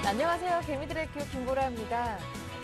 안녕하세요. 개미들의 큐 김보라입니다.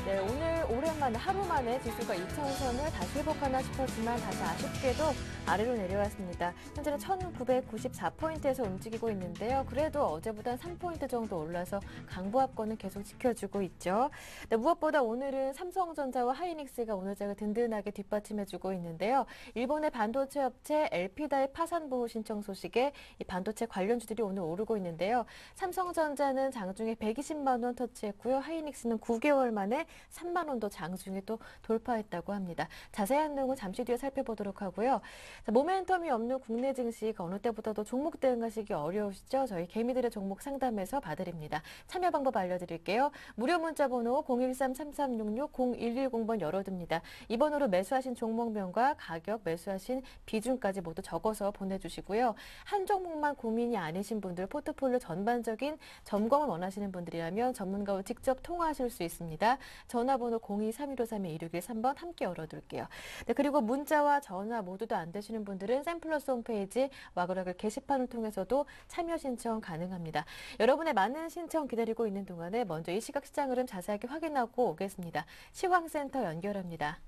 네, 오늘 오랜만에 하루 만에 지수가 2,000선을 다시 회복하나 싶었지만 다시 아쉽게도 아래로 내려왔습니다. 현재는 1,994포인트에서 움직이고 있는데요. 그래도 어제보단 3포인트 정도 올라서 강보합권은 계속 지켜주고 있죠. 네, 무엇보다 오늘은 삼성전자와 하이닉스가 오늘 장을 든든하게 뒷받침해주고 있는데요. 일본의 반도체 업체 엘피다의 파산 보호 신청 소식에 이 반도체 관련주들이 오늘 오르고 있는데요. 삼성전자는 장중에 120만 원 터치했고요. 하이닉스는 9개월 만에 3만 원도 장중에 또 돌파했다고 합니다. 자세한 내용은 잠시 뒤에 살펴보도록 하고요. 자, 모멘텀이 없는 국내 증시 어느 때보다도 종목 대응하시기 어려우시죠? 저희 개미들의 종목 상담에서 봐드립니다. 참여 방법 알려드릴게요. 무료 문자 번호 013-3366-0110번 열어둡니다. 이 번호로 매수하신 종목명과 가격, 매수하신 비중까지 모두 적어서 보내주시고요. 한 종목만 고민이 아니신 분들, 포트폴리오 전반적인 점검을 원하시는 분들이라면 전문가와 직접 통화하실 수 있습니다. 전화번호 02-3153-2613번 함께 열어둘게요. 네, 그리고 문자와 전화 모두 다 안 되시는 분들은 샘플러스 홈페이지 와그라글 게시판을 통해서도 참여 신청 가능합니다. 여러분의 많은 신청 기다리고 있는 동안에 먼저 이 시각 시장 흐름 자세하게 확인하고 오겠습니다. 시황센터 연결합니다.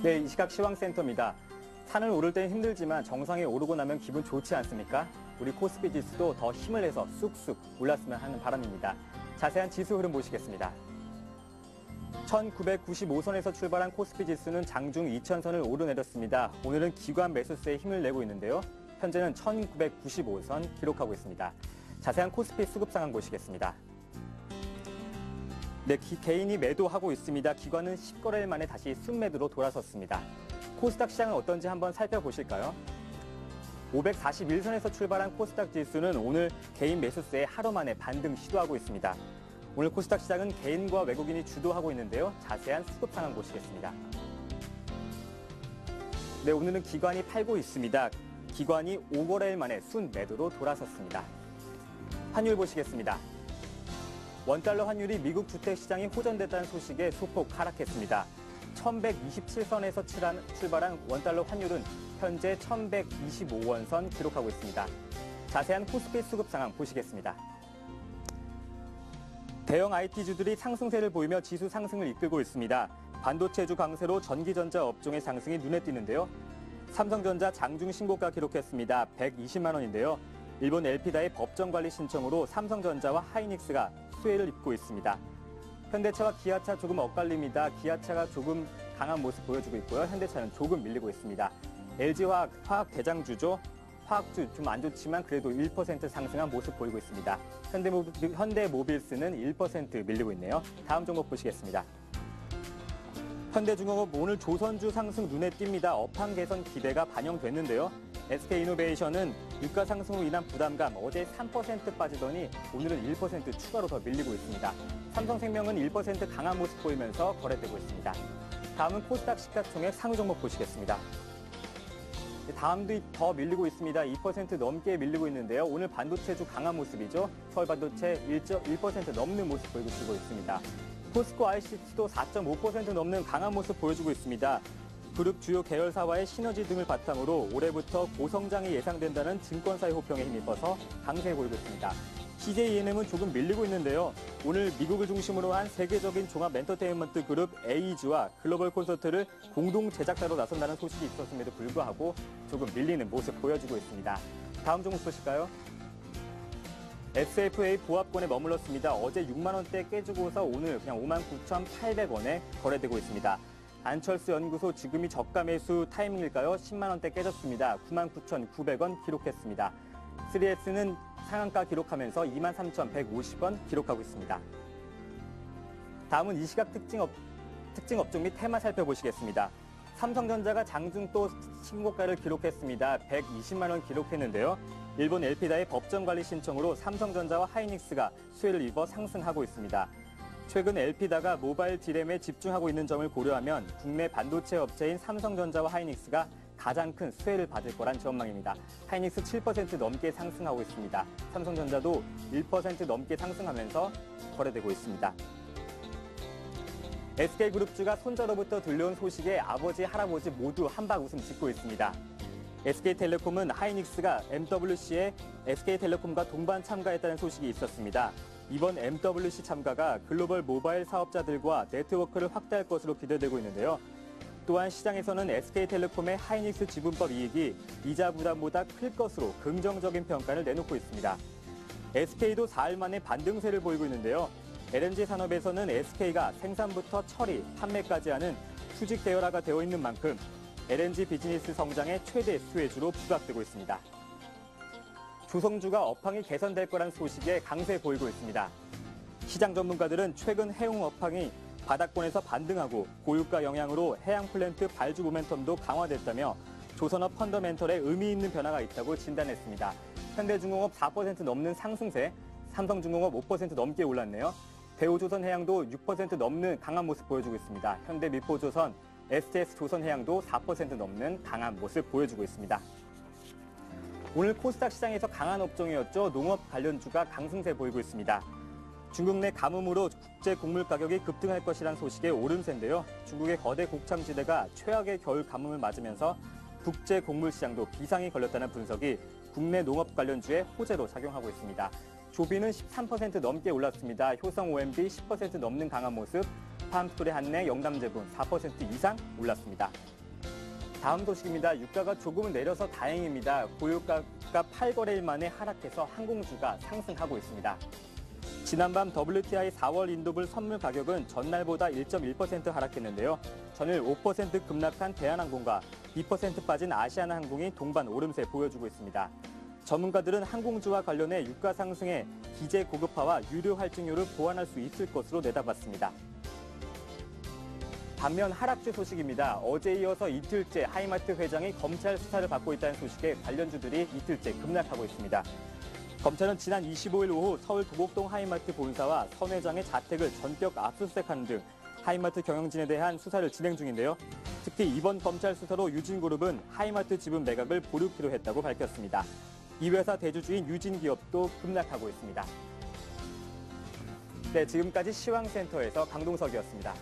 네, 이 시각 시황센터입니다. 산을 오를 때는 힘들지만 정상에 오르고 나면 기분 좋지 않습니까? 우리 코스피 지수도 더 힘을 내서 쑥쑥 올랐으면 하는 바람입니다. 자세한 지수 흐름 보시겠습니다. 1995선에서 출발한 코스피 지수는 장중 2000선을 오르내렸습니다. 오늘은 기관 매수세에 힘을 내고 있는데요. 현재는 1995선 기록하고 있습니다. 자세한 코스피 수급 상황 보시겠습니다. 네, 개인이 매도하고 있습니다. 기관은 10거래일 만에 다시 순매도로 돌아섰습니다. 코스닥 시장은 어떤지 한번 살펴보실까요? 541선에서 출발한 코스닥 지수는 오늘 개인 매수세에 하루 만에 반등 시도하고 있습니다. 오늘 코스닥 시장은 개인과 외국인이 주도하고 있는데요. 자세한 수급 상황 보시겠습니다. 네, 오늘은 기관이 팔고 있습니다. 기관이 5거래일 만에 순매도로 돌아섰습니다. 환율 보시겠습니다. 원달러 환율이 미국 주택시장이 호전됐다는 소식에 소폭 하락했습니다. 1127선에서 출발한 원달러 환율은 현재 1125원선 기록하고 있습니다. 자세한 코스피 수급 상황 보시겠습니다. 대형 IT주들이 상승세를 보이며 지수 상승을 이끌고 있습니다. 반도체주 강세로 전기전자 업종의 상승이 눈에 띄는데요. 삼성전자 장중 신고가 기록했습니다. 120만 원인데요. 일본 엘피다의 법정관리 신청으로 삼성전자와 하이닉스가 수혜를 입고 있습니다. 현대차와 기아차 조금 엇갈립니다. 기아차가 조금 강한 모습 보여주고 있고요. 현대차는 조금 밀리고 있습니다. LG화학 대장주죠. 화학주 좀 안 좋지만 그래도 1% 상승한 모습 보이고 있습니다. 현대모빌스는 1% 밀리고 있네요. 다음 종목 보시겠습니다. 현대중공업 오늘 조선주 상승 눈에 띕니다. 업황 개선 기대가 반영됐는데요. SK이노베이션은 유가 상승으로 인한 부담감 어제 3% 빠지더니 오늘은 1% 추가로 더 밀리고 있습니다. 삼성생명은 1% 강한 모습 보이면서 거래되고 있습니다. 다음은 코스닥 시가총액 상위 종목 보시겠습니다. 다음도 더 밀리고 있습니다. 2% 넘게 밀리고 있는데요. 오늘 반도체주 강한 모습이죠. 서울반도체 1% 넘는 모습 보여주고 있습니다. 포스코 ICT도 4.5% 넘는 강한 모습 보여주고 있습니다. 그룹 주요 계열사와의 시너지 등을 바탕으로 올해부터 고성장이 예상된다는 증권사의 호평에 힘입어서 강세 보이고 있습니다. CJENM은 조금 밀리고 있는데요. 오늘 미국을 중심으로 한 세계적인 종합 엔터테인먼트 그룹 에이즈와 글로벌 콘서트를 공동 제작사로 나선다는 소식이 있었음에도 불구하고 조금 밀리는 모습 보여주고 있습니다. 다음 종목 보실까요? SFA 보합권에 머물렀습니다. 어제 6만 원대 깨지고서 오늘 그냥 59,800원에 거래되고 있습니다. 안철수 연구소 지금이 저가 매수 타이밍일까요? 10만 원대 깨졌습니다. 99,900원 기록했습니다. 3S는 상한가 기록하면서 23,150원 기록하고 있습니다. 다음은 이 시각 특징 업종 및 테마 살펴보시겠습니다. 삼성전자가 장중 또 신고가를 기록했습니다. 120만 원 기록했는데요. 일본 엘피다의 법정관리 신청으로 삼성전자와 하이닉스가 수혜를 입어 상승하고 있습니다. 최근 엘피다가 모바일 디램에 집중하고 있는 점을 고려하면 국내 반도체 업체인 삼성전자와 하이닉스가 가장 큰 수혜를 받을 거란 전망입니다. 하이닉스 7% 넘게 상승하고 있습니다. 삼성전자도 1% 넘게 상승하면서 거래되고 있습니다. SK그룹주가 손자로부터 들려온 소식에 아버지, 할아버지 모두 한박 웃음 짓고 있습니다. SK텔레콤은 하이닉스가 MWC에 SK텔레콤과 동반 참가했다는 소식이 있었습니다. 이번 MWC 참가가 글로벌 모바일 사업자들과 네트워크를 확대할 것으로 기대되고 있는데요. 또한 시장에서는 SK텔레콤의 하이닉스 지분법 이익이 이자 부담보다 클 것으로 긍정적인 평가를 내놓고 있습니다. SK도 4일 만에 반등세를 보이고 있는데요. LNG 산업에서는 SK가 생산부터 처리, 판매까지 하는 수직 대열화가 되어 있는 만큼 LNG 비즈니스 성장의 최대 수혜주로 부각되고 있습니다. 조성주가 업황이 개선될 거란 소식에 강세 보이고 있습니다. 시장 전문가들은 최근 해운 업황이 바닥권에서 반등하고 고유가 영향으로 해양 플랜트 발주 모멘텀도 강화됐다며 조선업 펀더멘털에 의미 있는 변화가 있다고 진단했습니다. 현대중공업 4% 넘는 상승세, 삼성중공업 5% 넘게 올랐네요. 대우조선해양도 6% 넘는 강한 모습 보여주고 있습니다. 현대미포조선, STS조선해양도 4% 넘는 강한 모습 보여주고 있습니다. 오늘 코스닥 시장에서 강한 업종이었죠. 농업 관련주가 강승세 보이고 있습니다. 중국 내 가뭄으로 국제 곡물 가격이 급등할 것이라는 소식에 오름세인데요. 중국의 거대 곡창지대가 최악의 겨울 가뭄을 맞으면서 국제 곡물 시장도 비상이 걸렸다는 분석이 국내 농업 관련주에 호재로 작용하고 있습니다. 조비는 13% 넘게 올랐습니다. 효성 OMB 10% 넘는 강한 모습, 팜스토리 한내 영남제분 4% 이상 올랐습니다. 다음 소식입니다. 유가가 조금은 내려서 다행입니다. 고유가가 8거래일 만에 하락해서 항공주가 상승하고 있습니다. 지난밤 WTI 4월 인도불 선물 가격은 전날보다 1.1% 하락했는데요. 전일 5% 급락한 대한항공과 2% 빠진 아시아나항공이 동반 오름세 보여주고 있습니다. 전문가들은 항공주와 관련해 유가 상승에 기재 고급화와 유료 할증료를 보완할 수 있을 것으로 내다봤습니다. 반면 하락주 소식입니다. 어제 이어서 이틀째 하이마트 회장이 검찰 수사를 받고 있다는 소식에 관련주들이 이틀째 급락하고 있습니다. 검찰은 지난 25일 오후 서울 도곡동 하이마트 본사와 선 회장의 자택을 전격 압수수색하는 등 하이마트 경영진에 대한 수사를 진행 중인데요. 특히 이번 검찰 수사로 유진그룹은 하이마트 지분 매각을 보류키로 했다고 밝혔습니다. 이 회사 대주주인 유진기업도 급락하고 있습니다. 네, 지금까지 시황센터에서 강동석이었습니다.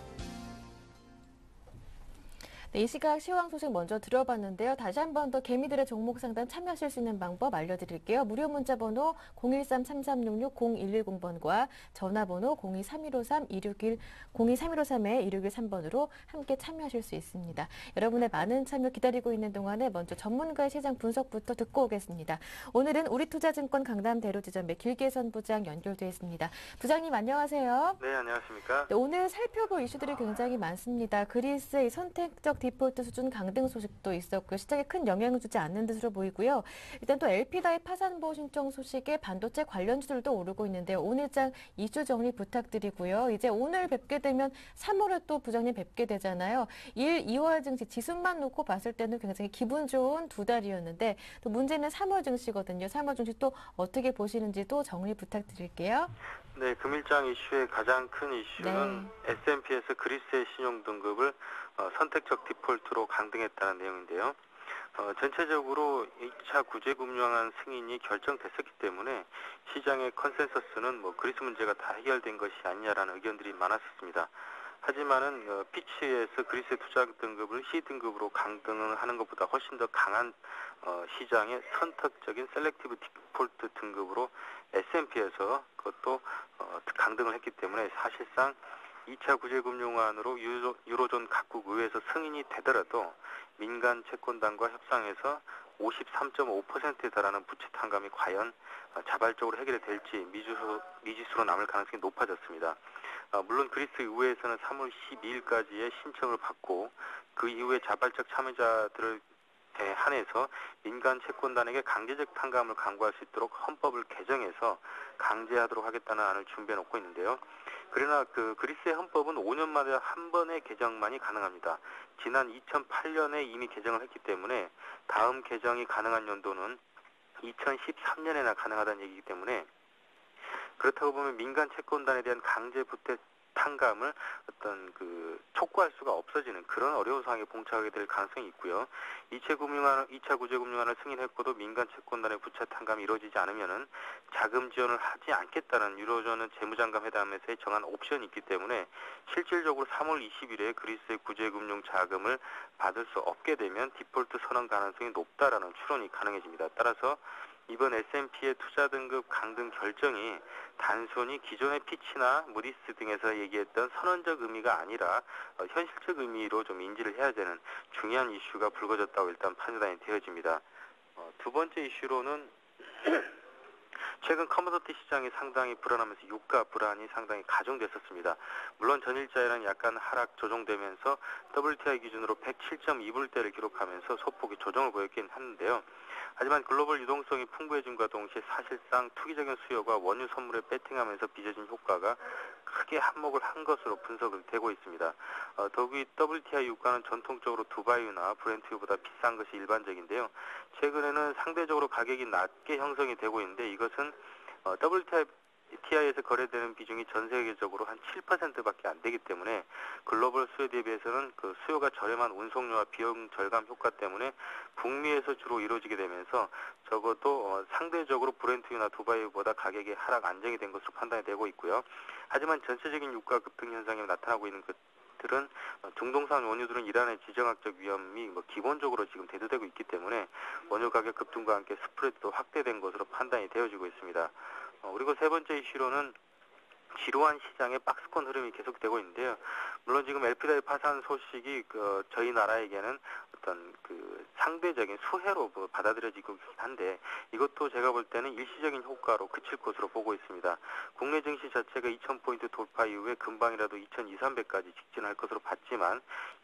네, 이 시각 시황 소식 먼저 들어봤는데요. 다시 한 번 더 개미들의 종목 상담 참여하실 수 있는 방법 알려드릴게요. 무료 문자 번호 013-3366-0110번과 전화번호 023153-2613에-2613번으로 함께 참여하실 수 있습니다. 여러분의 많은 참여 기다리고 있는 동안에 먼저 전문가의 시장 분석부터 듣고 오겠습니다. 오늘은 우리투자증권 강남 대로지점의 길계선 부장 연결되어 있습니다. 부장님 안녕하세요. 네, 안녕하십니까. 네, 오늘 살펴볼 이슈들이 굉장히 많습니다. 그리스의 선택적 디폴트 수준 강등 소식도 있었고요. 시장에 큰 영향을 주지 않는 듯으로 보이고요. 일단 또 LP다의 파산보호 신청 소식에 반도체 관련주들도 오르고 있는데요. 오늘장 이슈 정리 부탁드리고요. 이제 오늘 뵙게 되면 3월에 또 부장님 뵙게 되잖아요. 2월 증시 지수만 놓고 봤을 때는 굉장히 기분 좋은 두 달이었는데 또 문제는 3월 증시거든요. 3월 증시 또 어떻게 보시는지도 정리 부탁드릴게요. 네, 금일장 이슈의 가장 큰 이슈는 S&P에서 그리스의 신용 등급을 선택적 디폴트로 강등했다는 내용인데요. 전체적으로 2차 구제금융안 승인이 결정됐었기 때문에 시장의 컨센서스는 그리스 문제가 다 해결된 것이 아니냐라는 의견들이 많았었습니다. 하지만은 피치에서 그리스의 투자 등급을 C등급으로 강등하는 것보다 훨씬 더 강한 시장의 선택적인 셀렉티브 디폴트 등급으로 S&P에서 그것도 강등을 했기 때문에 사실상 2차 구제금융안으로 유로존 각국 의회에서 승인이 되더라도 민간 채권단과 협상에서 53.5%에 달하는 부채 탕감이 과연 자발적으로 해결이 될지 미지수로 남을 가능성이 높아졌습니다. 물론 그리스 의회에서는 3월 12일까지의 신청을 받고 그 이후에 자발적 참여자들을 한해서 민간 채권단에게 강제적 탕감을 강구할 수 있도록 헌법을 개정해서 강제하도록 하겠다는 안을 준비해 놓고 있는데요. 그러나 그리스의 헌법은 5년마다 한 번의 개정만이 가능합니다. 지난 2008년에 이미 개정을 했기 때문에 다음 개정이 가능한 연도는 2013년에나 가능하다는 얘기이기 때문에 그렇다고 보면 민간 채권단에 대한 강제 부채 탕감을 어떤 촉구할 수가 없어지는 그런 어려운 상황에 봉착하게 될 가능성이 있고요. 2차 구제금융안을 승인했고도 민간 채권단의 부채 탕감이 이루어지지 않으면은 자금 지원을 하지 않겠다는 유로존은 재무장관 회담에서의 정한 옵션이 있기 때문에 실질적으로 3월 20일에 그리스의 구제금융 자금을 받을 수 없게 되면 디폴트 선언 가능성이 높다라는 추론이 가능해집니다. 따라서 이번 S&P의 투자 등급 강등 결정이 단순히 기존의 피치나 무디스 등에서 얘기했던 선언적 의미가 아니라 현실적 의미로 좀 인지를 해야 되는 중요한 이슈가 불거졌다고 일단 판단이 되어집니다. 두 번째 이슈로는 최근 커머더티 시장이 상당히 불안하면서 유가 불안이 상당히 가중됐었습니다. 물론 전일자에는 약간 하락 조정되면서 WTI 기준으로 107.2불대를 기록하면서 소폭의 조정을 보였긴 했는데요. 하지만 글로벌 유동성이 풍부해짐과 동시에 사실상 투기적인 수요가 원유 선물에 배팅하면서 빚어진 효과가 크게 한몫을 한 것으로 분석이 되고 있습니다. 더욱이 WTI 유가는 전통적으로 두바이유나 브렌트유보다 비싼 것이 일반적인데요. 최근에는 상대적으로 가격이 낮게 형성이 되고 있는데 이것은 WTI에서 거래되는 비중이 전 세계적으로 한 7%밖에 안 되기 때문에 글로벌 수요 대비해서는 수요가 저렴한 운송료와 비용 절감 효과 때문에 북미에서 주로 이루어지게 되면서 적어도 상대적으로 브렌트유나 두바이유보다 가격이 하락 안정이 된 것으로 판단이 되고 있고요. 하지만 전체적인 유가 급등 현상이 나타나고 있는 것들은 중동산 원유들은 이란의 지정학적 위험이 기본적으로 지금 대두되고 있기 때문에 원유 가격 급등과 함께 스프레드도 확대된 것으로 판단이 되어지고 있습니다. 그리고 세 번째 이슈로는 지루한 시장의 박스권 흐름이 계속되고 있는데요. 물론 지금 LPDI 파산 소식이 저희 나라에게는 어떤 상대적인 수혜로 받아들여지고 있긴 한데 이것도 제가 볼 때는 일시적인 효과로 그칠 것으로 보고 있습니다. 국내 증시 자체가 2000포인트 돌파 이후에 금방이라도 2200까지 직진할 것으로 봤지만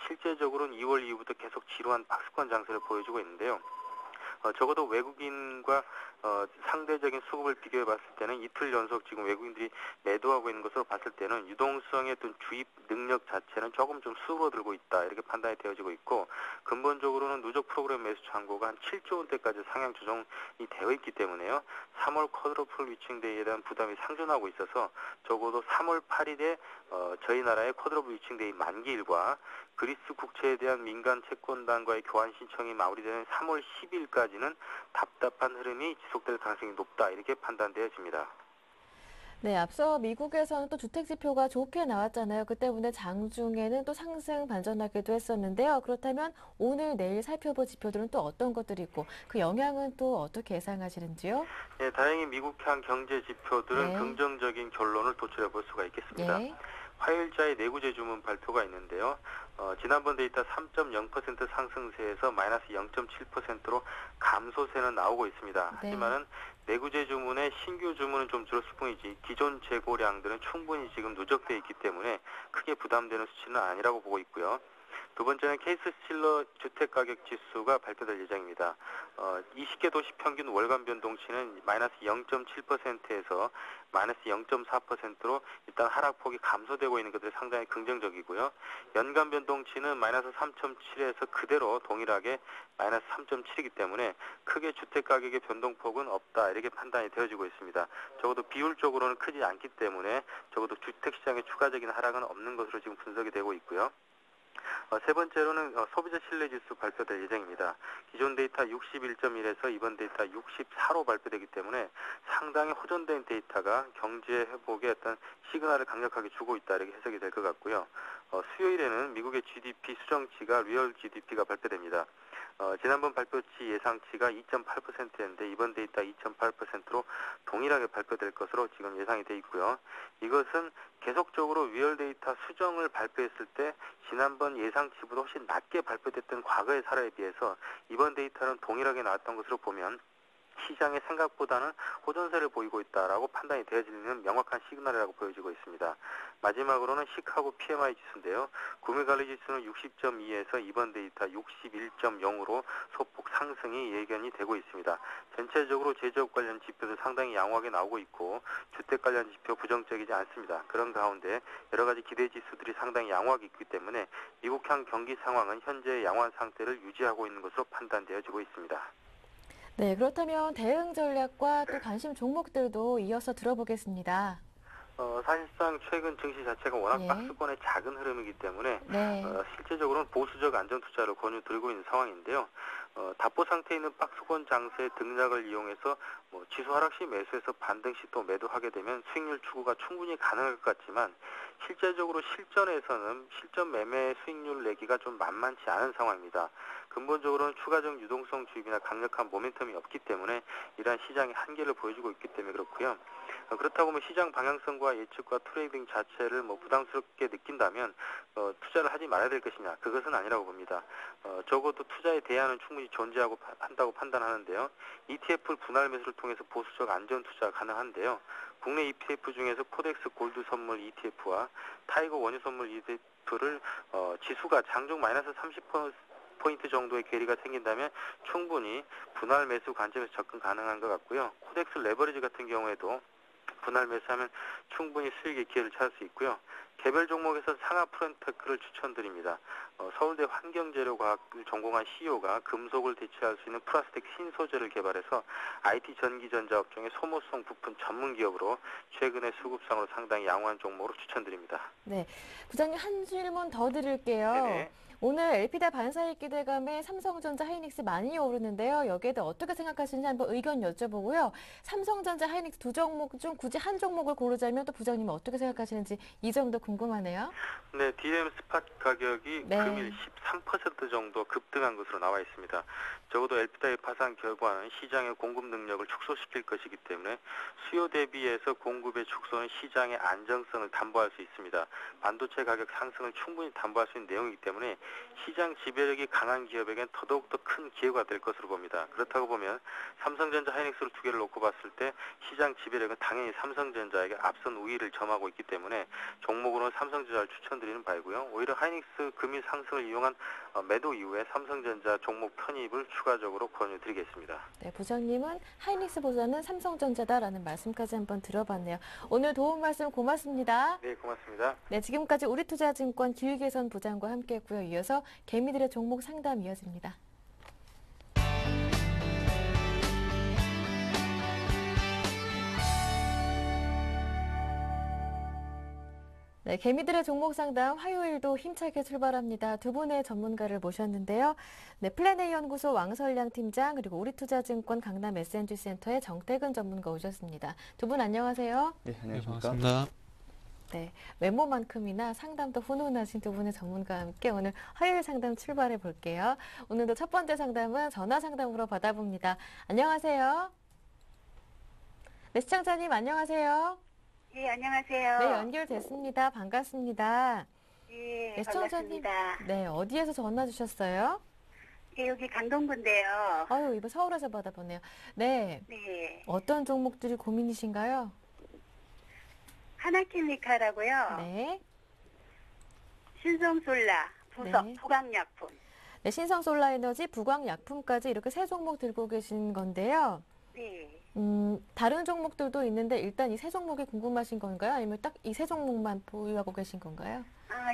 실제적으로는 2월 이후부터 계속 지루한 박스권 장세를 보여주고 있는데요. 적어도 외국인과 상대적인 수급을 비교해 봤을 때는 이틀 연속 지금 외국인들이 매도하고 있는 것으로 봤을 때는 유동성의 어떤 주입 능력 자체는 조금 좀 수그러들고 있다 이렇게 판단이 되어지고 있고 근본적으로는 누적 프로그램 매수 잔고가 한 7조 원대까지 상향 조정이 되어 있기 때문에요. 3월 쿼드러플 위칭데이에 대한 부담이 상존하고 있어서 적어도 3월 8일에 저희 나라의 쿼드러플 위칭데이 만기일과 그리스 국채에 대한 민간 채권단과의 교환 신청이 마무리되는 3월 10일까지는 답답한 흐름이 지속될 가능성이 높다 이렇게 판단되어집니다. 네, 앞서 미국에서는 또 주택 지표가 좋게 나왔잖아요. 그 때문에 장중에는 또 상승 반전하기도 했었는데요. 그렇다면 오늘 내일 살펴볼 지표들은 또 어떤 것들이 있고 그 영향은 또 어떻게 예상하시는지요? 네, 다행히 미국향 경제 지표들은 네. 긍정적인 결론을 도출해 볼 수가 있겠습니다. 네. 화요일자에 내구재 주문 발표가 있는데요. 지난번 데이터 3.0% 상승세에서 마이너스 0.7%로 감소세는 나오고 있습니다. 네. 하지만은 내구재 주문의 신규 주문은 좀 줄었을 뿐이지 기존 재고량들은 충분히 지금 누적돼 있기 때문에 크게 부담되는 수치는 아니라고 보고 있고요. 두 번째는 케이스-스틸러 주택가격지수가 발표될 예정입니다. 20개 도시 평균 월간 변동치는 마이너스 0.7%에서 마이너스 0.4%로 일단 하락폭이 감소되고 있는 것들이 상당히 긍정적이고요. 연간 변동치는 마이너스 3.7에서 그대로 동일하게 마이너스 3.7이기 때문에 크게 주택가격의 변동폭은 없다 이렇게 판단이 되어지고 있습니다. 적어도 비율적으로는 크지 않기 때문에 적어도 주택시장의 추가적인 하락은 없는 것으로 지금 분석이 되고 있고요. 세 번째로는 소비자 신뢰지수 발표될 예정입니다. 기존 데이터 61.1에서 이번 데이터 64로 발표되기 때문에 상당히 호전된 데이터가 경제 회복에 어떤 시그널을 강력하게 주고 있다 이렇게 해석이 될 것 같고요. 수요일에는 미국의 GDP 수정치가 리얼 GDP가 발표됩니다. 지난번 발표치 예상치가 2.8%였는데 이번 데이터 2.8%로 동일하게 발표될 것으로 지금 예상이 돼 있고요. 이것은 계속적으로 리얼 데이터 수정을 발표했을 때 지난번 예상치보다 훨씬 낮게 발표됐던 과거의 사례에 비해서 이번 데이터는 동일하게 나왔던 것으로 보면 시장의 생각보다는 호전세를 보이고 있다라고 판단이 되어지는 명확한 시그널이라고 보여지고 있습니다. 마지막으로는 시카고 PMI 지수인데요. 구매관리지수는 60.2에서 이번 데이터 61.0으로 소폭 상승이 예견이 되고 있습니다. 전체적으로 제조업 관련 지표도 상당히 양호하게 나오고 있고 주택 관련 지표 부정적이지 않습니다. 그런 가운데 여러 가지 기대 지수들이 상당히 양호하게 있기 때문에 미국향 경기 상황은 현재 양호한 상태를 유지하고 있는 것으로 판단되어지고 있습니다. 네, 그렇다면 대응 전략과 또 관심 종목들도 이어서 들어보겠습니다. 사실상 최근 증시 자체가 워낙 예. 박스권의 작은 흐름이기 때문에 네. 실제적으로는 보수적 안전 투자를 권유드리고 있는 상황인데요. 답보 상태에 있는 박스권 장세의 등락을 이용해서 지수 하락 시 매수해서 반등 시 또 매도하게 되면 수익률 추구가 충분히 가능할 것 같지만 실제적으로 실전에서는 실전 매매 수익률 내기가 좀 만만치 않은 상황입니다. 근본적으로는 추가적 유동성 주입이나 강력한 모멘텀이 없기 때문에 이러한 시장의 한계를 보여주고 있기 때문에 그렇고요. 그렇다고 시장 방향성과 예측과 트레이딩 자체를 부담스럽게 느낀다면 투자를 하지 말아야 될 것이냐, 그것은 아니라고 봅니다. 적어도 투자의 대안은 충분히 존재하고 한다고 판단하는데요. ETF를 분할 매수를 통해서 보수적 안전 투자가 가능한데요. 국내 ETF 중에서 코덱스 골드 선물 ETF와 타이거 원유 선물 ETF를 지수가 장중 마이너스 30% 정도의 괴리가 생긴다면 충분히 분할 매수 관점에서 접근 가능한 것 같고요. 코덱스 레버리지 같은 경우에도 분할 매수하면 충분히 수익의 기회를 찾을 수 있고요. 개별 종목에서 상하 프론테크를 추천드립니다. 서울대 환경재료과학을 전공한 CEO가 금속을 대체할 수 있는 플라스틱 신소재를 개발해서 IT 전기전자 업종의 소모성 부품 전문 기업으로 최근에 수급상으로 상당히 양호한 종목으로 추천드립니다. 네. 부장님 한 질문 더 드릴게요. 네네. 오늘 LP다 반사익 기대감에 삼성전자, 하이닉스 많이 오르는데요. 여기에 대해 어떻게 생각하시는지 한번 의견 여쭤보고요. 삼성전자, 하이닉스 두 종목 중 굳이 한 종목을 고르자면 또 부장님은 어떻게 생각하시는지 이 점도 궁금하네요. 네, DM 스팟 가격이 네. 금일 13% 정도 급등한 것으로 나와 있습니다. 적어도 LP다의 파산 결과는 시장의 공급 능력을 축소시킬 것이기 때문에 수요 대비해서 공급의 축소는 시장의 안정성을 담보할 수 있습니다. 반도체 가격 상승을 충분히 담보할 수 있는 내용이기 때문에 시장 지배력이 강한 기업에겐 더더욱더 큰 기회가 될 것으로 봅니다. 그렇다고 보면 삼성전자, 하이닉스를 두 개를 놓고 봤을 때 시장 지배력은 당연히 삼성전자에게 앞선 우위를 점하고 있기 때문에 종목으로는 삼성전자를 추천드리는 바이고요. 오히려 하이닉스 금일 상승을 이용한 매도 이후에 삼성전자 종목 편입을 추가적으로 권유드리겠습니다. 네, 부장님은 하이닉스보다는 삼성전자다라는 말씀까지 한번 들어봤네요. 오늘 도움 말씀 고맙습니다. 네, 고맙습니다. 네, 지금까지 우리투자증권 길계선 부장과 함께했고요. 이어서 개미들의 종목 상담 이어집니다. 네, 개미들의 종목 상담 화요일도 힘차게 출발합니다. 두 분의 전문가를 모셨는데요. 네, 플래닛 연구소 왕설량 팀장 그리고 우리투자증권 강남 S&G 센터의 정태근 전문가 오셨습니다. 두 분 안녕하세요. 네, 네, 안녕하십니까? 반갑습니다. 네, 외모만큼이나 상담도 훈훈하신 두 분의 전문가와 함께 오늘 화요일 상담 출발해 볼게요. 오늘도 첫 번째 상담은 전화 상담으로 받아봅니다. 안녕하세요. 네, 시청자님 안녕하세요. 예, 안녕하세요. 네, 연결됐습니다. 반갑습니다. 예, 네, 시청자님. 반갑습니다. 네, 어디에서 전화 주셨어요? 예, 여기 강동구인데요. 아유, 이번 서울에서 받아보네요. 네, 네, 어떤 종목들이 고민이신가요? 하나케미칼하고요. 네, 신성솔라, 부석, 네. 부강약품. 네, 신성솔라에너지, 부광약품까지 이렇게 세 종목 들고 계신 건데요. 네, 다른 종목들도 있는데 일단 이 세 종목이 궁금하신 건가요? 아니면 딱 이 세 종목만 보유하고 계신 건가요?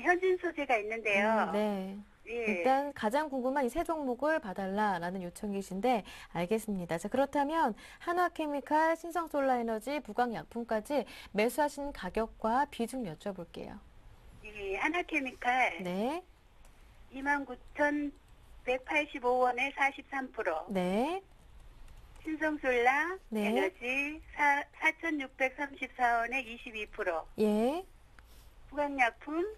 현진 소재가 있는데요. 네. 예, 일단 가장 궁금한 이 세 종목을 봐달라라는 요청이신데 알겠습니다. 자, 그렇다면 한화케미칼, 신성솔라에너지, 부광약품까지 매수하신 가격과 비중 여쭤볼게요. 예, 하나케미칼 네, 29,185원에 43%. 네, 신성솔라 네. 에너지 4,634원에 22%. 예, 부강약품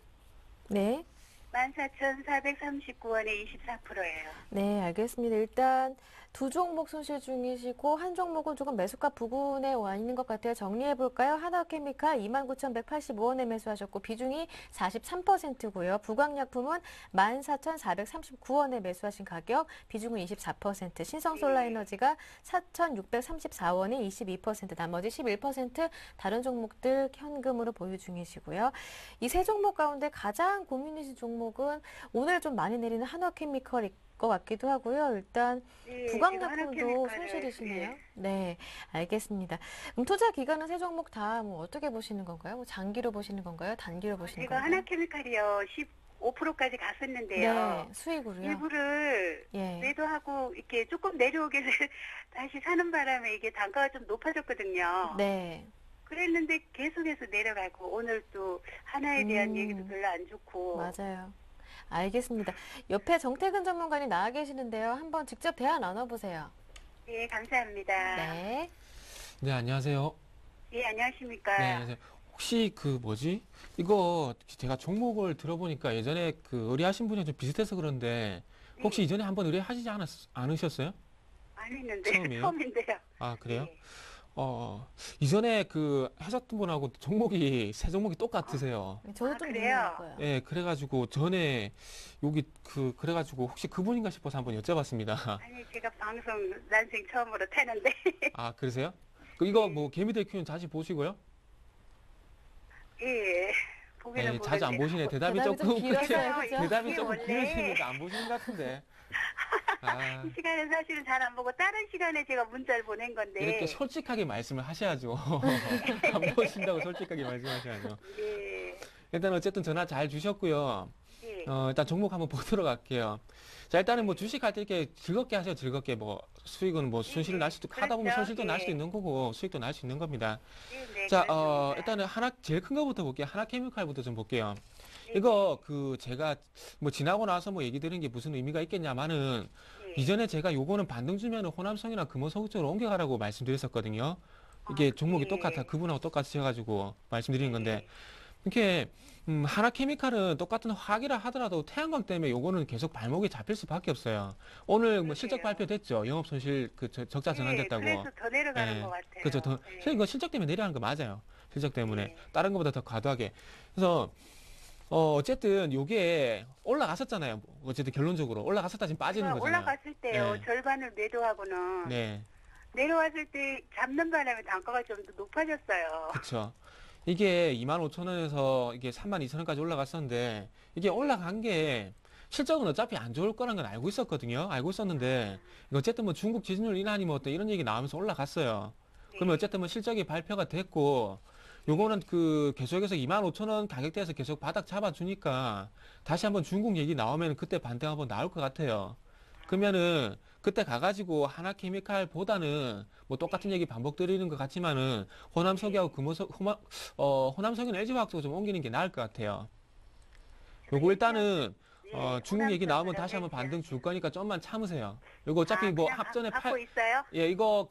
네. 14,439원에 24%예요. 네, 알겠습니다. 일단 두 종목 손실 중이시고 한 종목은 조금 매수가 부근에 와 있는 것 같아요. 정리해 볼까요? 하나케미칼 29,185원에 매수하셨고 비중이 43%고요. 부광약품은 14,439원에 매수하신 가격, 비중은 24%. 신성솔라에너지가 4,634원에 22%, 나머지 11% 다른 종목들 현금으로 보유 중이시고요. 이 세 종목 가운데 가장 고민이신 종목은 오늘 좀 많이 내리는 한화케미칼일 것 같기도 하고요. 일단 예, 부광약품도 지금 하나케미칼을, 손실이시네요. 예. 네, 알겠습니다. 그럼 투자 기간은 세 종목 다 어떻게 보시는 건가요? 장기로 보시는 건가요? 단기로 보시는 제가 건가요? 하나케미칼이요 15%까지 갔었는데요. 네, 수익으로요. 일부를 예. 매도하고 이렇게 조금 내려오기를 다시 사는 바람에 이게 단가가 좀 높아졌거든요. 네. 그랬는데 계속해서 내려가고 오늘 또 하나에 대한 음. 얘기도 별로 안 좋고. 맞아요. 알겠습니다. 옆에 정태근 전문가님 나와 계시는데요. 한번 직접 대화 나눠보세요. 네, 감사합니다. 네. 네, 안녕하세요. 예, 안녕하십니까. 네, 안녕하세요. 혹시 이거 제가 종목을 들어보니까 예전에 의뢰하신 분이 좀 비슷해서 그런데 혹시 네. 이전에 한번 의뢰하시지 않으셨어요? 안 했는데 처음이에요? 처음인데요. 아, 그래요? 네. 이전에 하셨던 분하고 새 종목이 똑같으세요. 저도 아, 좀 그래요? 궁금했고요. 예, 그래가지고 전에 그래가지고 혹시 그분인가 싶어서 한번 여쭤봤습니다. 아니 제가 방송 난생 처음으로 타는데. 아, 그러세요? 이거 개미들 키우는 자주 보시고요? 예. 보기는 예, 보는데. 자주 안 보시네. 대답이 대답이 좀 조금 길었어요, 끝에 그죠? 대답이 이게 조금 원래 길으시니까 안 보시는 것 같은데. 아, 이 시간에 사실은 잘 안 보고 다른 시간에 제가 문자를 보낸 건데. 이렇게 솔직하게 말씀을 하셔야죠. 안 보신다고 솔직하게 말씀하셔야죠. 네. 일단 어쨌든 전화 잘 주셨고요. 예. 일단 종목 한번 보도록 할게요. 자, 일단은 주식할 때 이렇게 즐겁게 하세요. 즐겁게 수익은 손실을 날 수도 하다 보면 그렇죠. 손실도 날 예. 수도 있는 거고 수익도 날 수 있는 겁니다. 네, 네, 자, 그렇습니다. 일단은 제일 큰 거부터 볼게요. 하나케미칼부터 좀 볼게요. 네, 이거 제가 지나고 나서 얘기 드린 게 무슨 의미가 있겠냐마는 네. 이전에 제가 요거는 반등 주면은 호남성이나 금호성 쪽으로 옮겨가라고 말씀드렸었거든요. 이게 아, 종목이 네. 똑같아 그분하고 똑같으셔가지고 말씀드리는 건데 이렇게 하나케미칼은 똑같은 화학이라 하더라도 태양광 때문에 요거는 계속 발목이 잡힐 수밖에 없어요. 오늘 실적 그러게요. 발표됐죠. 영업 손실 적자 전환됐다고. 네, 그래서 더 내려가는 예. 것 같아요. 그렇죠. 네. 이거 실적 때문에 내려가는 거 맞아요. 실적 때문에 네. 다른 것보다 더 과도하게. 그래서 어쨌든 요게 올라갔었잖아요. 어쨌든 결론적으로 올라갔었다 지금 빠지는 제가 거잖아요. 올라갔을 때요. 네. 절반을 매도하고는 네, 내려왔을 때 잡는 바람에 단가가 좀 더 높아졌어요. 그렇죠. 이게 25,000원에서 이게 32,000원까지 올라갔었는데 이게 올라간 게 실적은 어차피 안 좋을 거란 건 알고 있었거든요. 알고 있었는데 이거 어쨌든 중국 지진율 인하니 어떤 이런 얘기 나오면서 올라갔어요. 그러면 어쨌든 실적이 발표가 됐고 요거는 계속해서 25,000원 가격대에서 계속 바닥 잡아주니까 다시 한번 중국 얘기 나오면 그때 반등 한번 나올 것 같아요. 그러면은 그때 가가지고 하나케미칼보다는 똑같은 얘기 반복드리는 것 같지만은 호남석유하고 호남석유는 LG화학 쪽으로 좀 옮기는 게 나을 것 같아요. 요거 일단은 네, 중국 얘기 나오면 호남선으로 다시 한번 반등 해주세요. 줄 거니까 좀만 참으세요. 요거 어차피 그냥 합전에 갖고 있어요? 예, 이거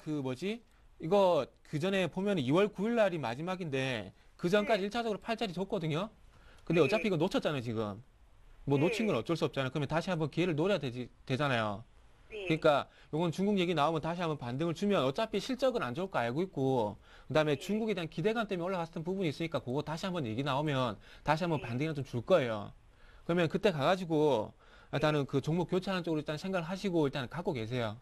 이거 그 전에 보면 2월 9일 날이 마지막인데 그 전까지 네. 1차적으로 팔자리 줬거든요. 근데 네. 어차피 이거 놓쳤잖아요, 지금. 놓친 건 어쩔 수 없잖아요. 그러면 다시 한번 기회를 노려야 되잖아요. 네. 그러니까 요건 중국 얘기 나오면 다시 한번 반등을 주면 어차피 실적은 안 좋을 거 알고 있고 그다음에 네. 중국에 대한 기대감 때문에 올라갔던 부분이 있으니까 그거 다시 한번 얘기 나오면 다시 한번 네. 반등이나 좀 줄 거예요. 그러면 그때 가가지고 일단은 종목 교체하는 쪽으로 일단 생각을 하시고 일단 갖고 계세요.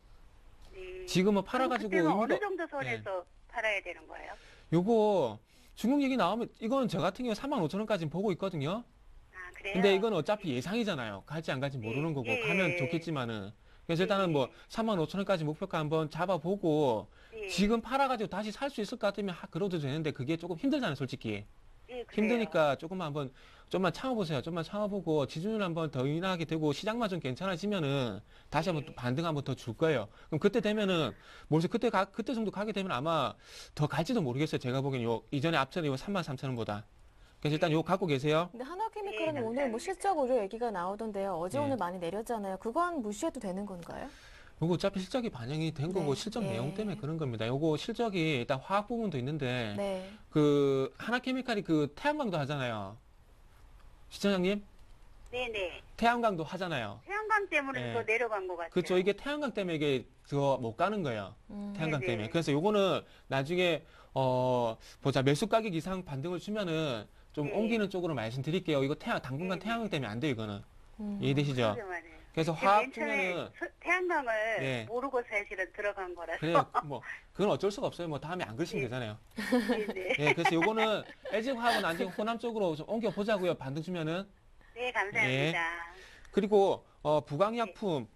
네. 지금은 그럼 팔아가지고 그때는 의미가 어느 정도 선에서 팔아야 되는 거예요? 요거 중국 얘기 나오면 이건 저 같은 경우 35,000원까지 보고 있거든요. 아, 그래요? 근데 이건 어차피 예상이잖아요. 갈지 안 갈지 모르는 거고 예. 가면 좋겠지만은 그래서 일단은 35,000원까지 목표가 한번 잡아보고 네. 지금 팔아가지고 다시 살 수 있을 것 같으면 그러도 되는데 그게 조금 힘들잖아요, 솔직히. 예, 그래요. 힘드니까 좀만 참아보세요. 좀만 참아보고 지준율 한번 더 인하하게 되고 시장만 좀 괜찮아지면은 다시 한번 또 반등 한번 더 줄 거예요. 그럼 그때 되면은 그때 정도 가게 되면 아마 더 갈지도 모르겠어요. 제가 보기엔 이전에 앞전에 33,000원보다. 그래서 일단 요거 갖고 계세요. 근데 하나케미칼은 네, 오늘 감사합니다. 실적 우려 얘기가 나오던데요. 어제 네. 오늘 많이 내렸잖아요. 그건 무시해도 되는 건가요? 요거 어차피 실적이 반영이 된 거고 네. 실적 네. 내용 때문에 그런 겁니다. 요거 실적이 일단 화학 부분도 있는데 네. 하나케미칼이 태양광도 하잖아요. 시청장님? 네네. 태양광도 하잖아요. 태양광 때문에 네. 더 내려간 것 같아요. 그렇죠. 이게 태양광 때문에 이게 더 못 가는 거예요. 태양광 네네. 때문에. 그래서 요거는 나중에 보자 매수 가격 이상 반등을 주면은 좀 네. 옮기는 쪽으로 말씀드릴게요. 이거 당분간 네. 태양광 때문에 안 돼요, 이거는. 음. 이해되시죠? 그러게 말이에요. 그래서 제가 화학 맨 처음에 중에는 태양광을 네. 모르고 사실은 들어간 거라서. 그래요. 그건 어쩔 수가 없어요. 다음에 안 그러시면 네. 되잖아요. 네네. 예, 그래서 요거는 LG화학은 나중에 호남 쪽으로 좀 옮겨 보자고요. 반등 주면은. 네, 감사합니다. 그리고 부강약품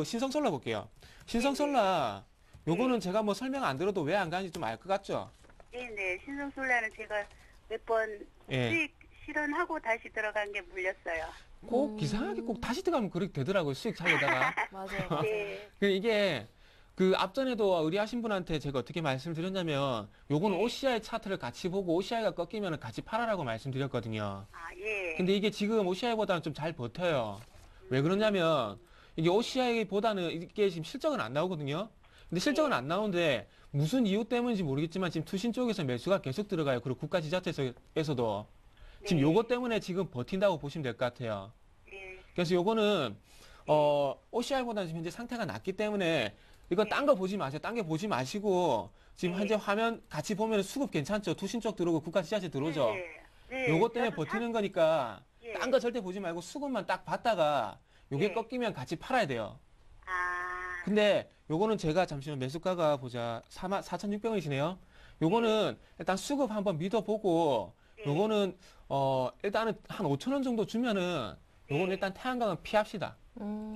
신성솔라 볼게요. 신성솔라 요거는 제가 설명 안 들어도 왜 안 가는지 좀 알 것 같죠? 네네. 신성솔라는 제가 몇 번 예. 수익 실현하고 다시 들어간 게 물렸어요. 꼭 이상하게 꼭 다시 들어가면 그렇게 되더라고요. 수익 차이에다가. 맞아요. 맞아요. 네. 이게 그 앞전에도 의뢰하신 분한테 제가 어떻게 말씀드렸냐면 요거는 OCI 차트를 같이 보고 OCI가 꺾이면 같이 팔아라고 말씀드렸거든요. 아, 예. 근데 이게 지금 OCI보다는 좀 잘 버텨요. 왜 그러냐면 이게 OCI보다는 이게 지금 실적은 안 나오거든요. 근데 실적은 안 나오는데 무슨 이유 때문인지 모르겠지만 지금 투신 쪽에서 매수가 계속 들어가요. 그리고 국가 지자체에서도 지금 요거 때문에 지금 버틴다고 보시면 될 것 같아요. 예. 그래서 요거는 OCI보다는 지금 현재 상태가 낮기 때문에 이건 딴 거 보지 마세요. 딴 게 보지 마시고 지금 현재 화면 같이 보면 수급 괜찮죠. 투신 쪽 들어오고 국가 지자체 들어오죠. 네. 요것 때문에 저도 버티는 거니까 예. 딴 거 절대 보지 말고 수급만 딱 봤다가 요게 예. 꺾이면 같이 팔아야 돼요. 아, 근데 요거는 제가 잠시만 매수가가 보자. 44,600원이시네요. 요거는 일단 수급 한번 믿어보고 예. 요거는 일단은 한 5,000원 정도 주면은 요거는 일단 태양광은 피합시다.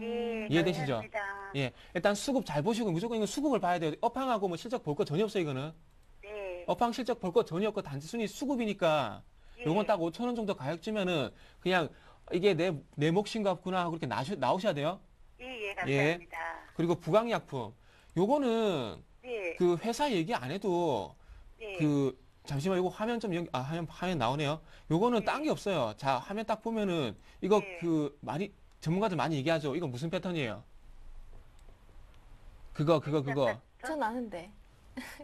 예. 이해되시죠? 감사합니다. 예, 일단 수급 잘 보시고 무조건 이거 수급을 봐야 돼요. 업황하고 뭐 실적 볼 거 전혀 없어요, 이거는. 네. 업황 실적 볼 거 전혀 없고 단지 순위 수급이니까 요건 딱 5,000원 정도 가격 주면은 그냥 이게 내 몫인 것 같구나 하고 그렇게 나오셔야 돼요. 예, 감사합니다. 그리고 부강약품. 요거는 네. 그 회사 얘기 안 해도 네. 그 잠시만 이거 화면 좀 화면 나오네요. 요거는 딴 게 없어요. 자, 화면 딱 보면은 이거 네. 그 많이 전문가들 많이 얘기하죠. 이거 무슨 패턴이에요? 그거. 전 아는데.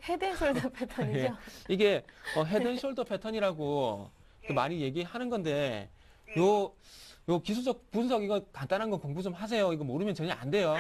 헤드앤숄더 패턴이죠. 예. 이게 헤드앤숄더 패턴이라고 그 네. 많이 얘기하는 건데 네. 요 기술적 분석 이거 간단한 거 공부 좀 하세요. 이거 모르면 전혀 안 돼요.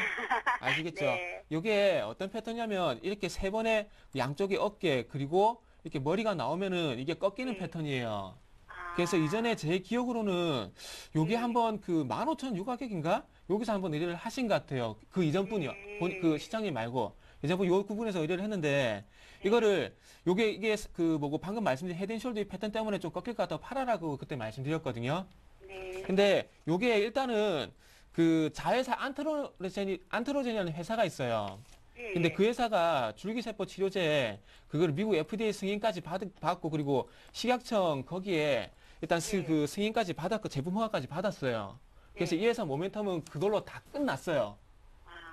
아시겠죠? 네. 요게 어떤 패턴이냐면 이렇게 세 번의 양쪽의 어깨 그리고 이렇게 머리가 나오면은 이게 꺾이는 네. 패턴이에요. 아, 그래서 이전에 제 기억으로는 요게 네. 한번 그 15,000 유가격인가? 여기서 한번 의뢰를 하신 것 같아요. 그 이전 분이요. 그 시장님 말고. 이전 분 요 구분에서 의뢰를 했는데 이거를 이게 그 뭐고 방금 말씀드린 헤드앤숄더 패턴 때문에 좀 꺾일 것 같다고 팔아라고 그때 말씀드렸거든요. 네. 근데 요게 일단은 그 자회사 안트로젠이라는 회사가 있어요. 예. 근데 그 회사가 줄기세포 치료제 그걸 미국 FDA 승인까지 받고 그리고 식약청 거기에 일단 그 승인까지 받았고 제품 허가까지 받았어요. 그래서 이 회사 모멘텀은 그걸로 다 끝났어요.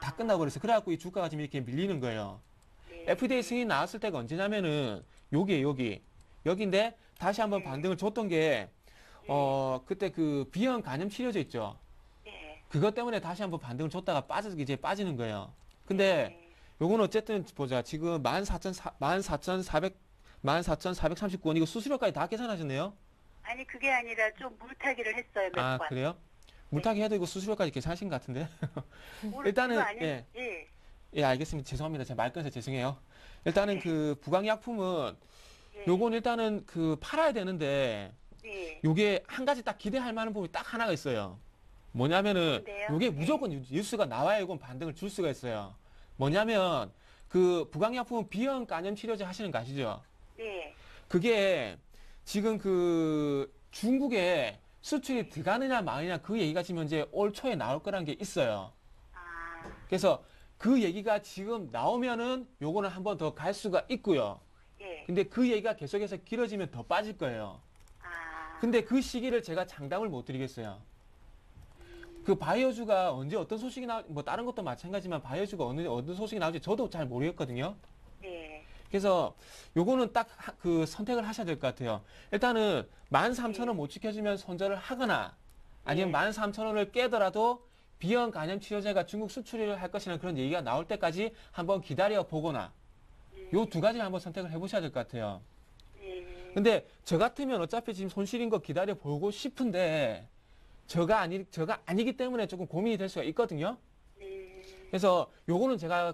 다 끝나고 그래서 그래갖고 이 주가가 지금 이렇게 밀리는 거예요. 네. FDA 승인 나왔을 때가 언제냐면은 여기인데 다시 한번 반등을 줬던 게 그때 그 비형 간염 치료제 있죠. 네. 그것 때문에 다시 한번 반등을 줬다가 이제 빠지는 거예요. 근데 요거는 어쨌든 보자. 지금 14,439원 이거 수수료까지 다 계산하셨네요. 아니 그게 아니라 좀 물타기를 했어요 몇 아, 번. 그래요? 물타기 해도 이거 수수료까지 계산하신 것 같은데. 일단은 그거 아니- 예. 예. 예, 알겠습니다. 죄송합니다. 제가 말 끊어서 죄송해요. 일단은 그 부강약품은 예. 요건 일단은 그 팔아야 되는데 예. 요게 한 가지 딱 기대할 만한 부분이 딱 하나가 있어요. 뭐냐면은 뭔데요? 요게 무조건 뉴스가 나와야 이건 반등을 줄 수가 있어요. 뭐냐면 그 부강약품은 비형 간염 치료제 하시는 거 아시죠? 예. 그게 지금 그 중국에 수출이 들어가느냐 마느냐 그 얘기가 지금 현재 올 초에 나올 거란 게 있어요. 아, 그래서 그 얘기가 지금 나오면은 요거는 한 번 더 갈 수가 있고요. 예. 근데 그 얘기가 계속해서 길어지면 더 빠질 거예요. 아, 근데 그 시기를 제가 장담을 못 드리겠어요. 그 바이오주가 언제 어떤 소식이 뭐 다른 것도 마찬가지지만 바이오주가 어느 소식이 나올지 저도 잘 모르겠거든요. 예. 그래서 요거는 딱 그 선택을 하셔야 될 것 같아요. 일단은 13,000원 못 지켜주면 손절을 하거나 아니면 13,000원을 깨더라도 비형 간염 치료제가 중국 수출을 할 것이라는 그런 얘기가 나올 때까지 한번 기다려 보거나 요 두 가지를 한번 선택을 해보셔야 될 것 같아요. 예. 근데 저 같으면 어차피 지금 손실인 거 기다려 보고 싶은데 저가 아니기 때문에 조금 고민이 될 수가 있거든요. 예. 그래서 요거는 제가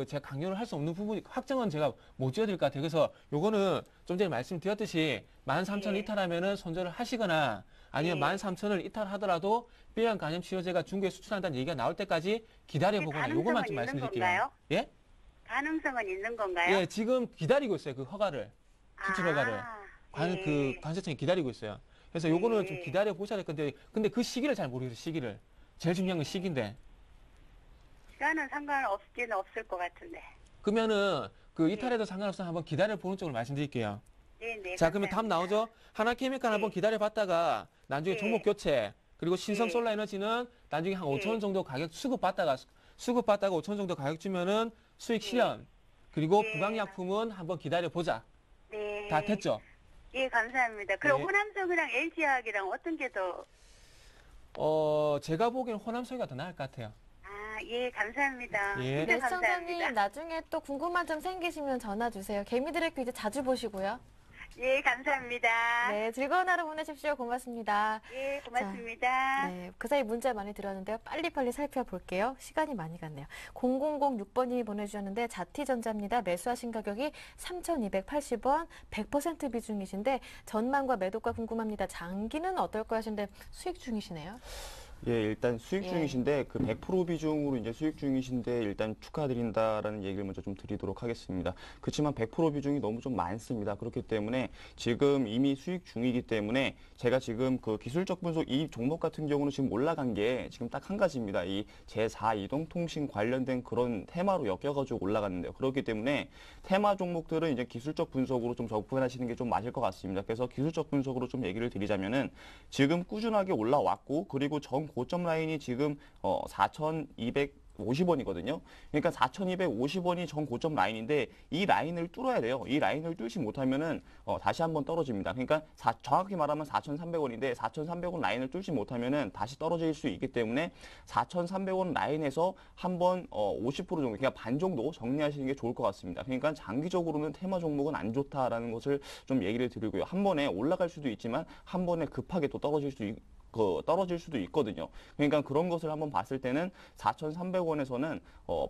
제가 강요를 할 수 없는 부분이 확정은 제가 못 지어드릴 것 같아요. 그래서 요거는 좀 전에 말씀드렸듯이 13,000원 예. 이탈하면은 손절을 하시거나 아니면 예. 13,000원을 이탈하더라도 비형 간염 치료제가 중국에 수출한다는 얘기가 나올 때까지 기다려 보거나 요것만 좀 가능성은 있는 말씀드릴게요. 건가요? 예? 가능성은 있는 건가요? 예, 지금 기다리고 있어요. 그 허가를. 수출 허가를. 예. 그 관세청이 기다리고 있어요. 그래서 요거는 좀 예. 기다려 보셔야 될 건데 근데 그 시기를 잘 모르겠어요. 시기를. 제일 중요한 건 시기인데. 시간은 상관없기는 없을 것 같은데. 그러면은 그 이탈해도 상관없어 한번 기다려 보는 쪽으로 말씀드릴게요. 네, 네. 자, 그러면 다음 감사합니다. 나오죠? 하나케미칼 한번 기다려 봤다가 나중에 네. 종목 교체 그리고 신성 네. 솔라 에너지는 나중에 한 네. 5,000원 정도 가격 수급 받다가 수급받다가 5천 정도 가격 주면은 수익 실현. 그리고 네. 부강약품은 한번 기다려 보자. 네. 다 됐죠? 예, 감사합니다. 그럼 네. 호남석이랑 LG화학이랑 어떤 게 더? 제가 보기엔 호남소리가 더 나을 것 같아요. 아, 예, 감사합니다. 예. 진짜 네, 시청자님 감사합니다. 나중에 또 궁금한 점 생기시면 전화 주세요. 개미들의 퀴즈 자주 보시고요. 예, 감사합니다. 네, 즐거운 하루 보내십시오. 고맙습니다. 예, 고맙습니다. 네, 그 사이 문자 많이 들었는데요. 빨리빨리 살펴볼게요. 시간이 많이 갔네요. 0006번님이 보내주셨는데 자티전자입니다. 매수하신 가격이 3,280원, 100% 비중이신데 전망과 매도가 궁금합니다. 장기는 어떨까 하시는데 수익 중이시네요. 예, 일단 수익 예. 중이신데 그 100% 비중으로 이제 수익 중이신데 일단 축하드린다라는 얘기를 먼저 좀 드리도록 하겠습니다. 그렇지만 100% 비중이 너무 좀 많습니다. 그렇기 때문에 지금 이미 수익 중이기 때문에 제가 지금 그 기술적 분석 이 종목 같은 경우는 지금 올라간 게 지금 딱 한 가지입니다. 이 제4 이동통신 관련된 그런 테마로 엮여가지고 올라갔는데요. 그렇기 때문에 테마 종목들은 이제 기술적 분석으로 좀 접근하시는 게 좀 맞을 것 같습니다. 그래서 기술적 분석으로 좀 얘기를 드리자면은 지금 꾸준하게 올라왔고 그리고 전 고점 라인이 지금 4,250원이거든요. 그러니까 4,250원이 전 고점 라인인데 이 라인을 뚫어야 돼요. 이 라인을 뚫지 못하면은 다시 한번 떨어집니다. 그러니까 정확히 말하면 4,300원인데 4,300원 라인을 뚫지 못하면은 다시 떨어질 수 있기 때문에 4,300원 라인에서 한번 50% 정도, 그러니까 반 정도 정리하시는 게 좋을 것 같습니다. 그러니까 장기적으로는 테마 종목은 안 좋다라는 것을 좀 얘기를 드리고요. 한 번에 올라갈 수도 있지만 한 번에 급하게 또 떨어질 수도 있거든요. 그러니까 그런 것을 한번 봤을 때는 4,300원에서는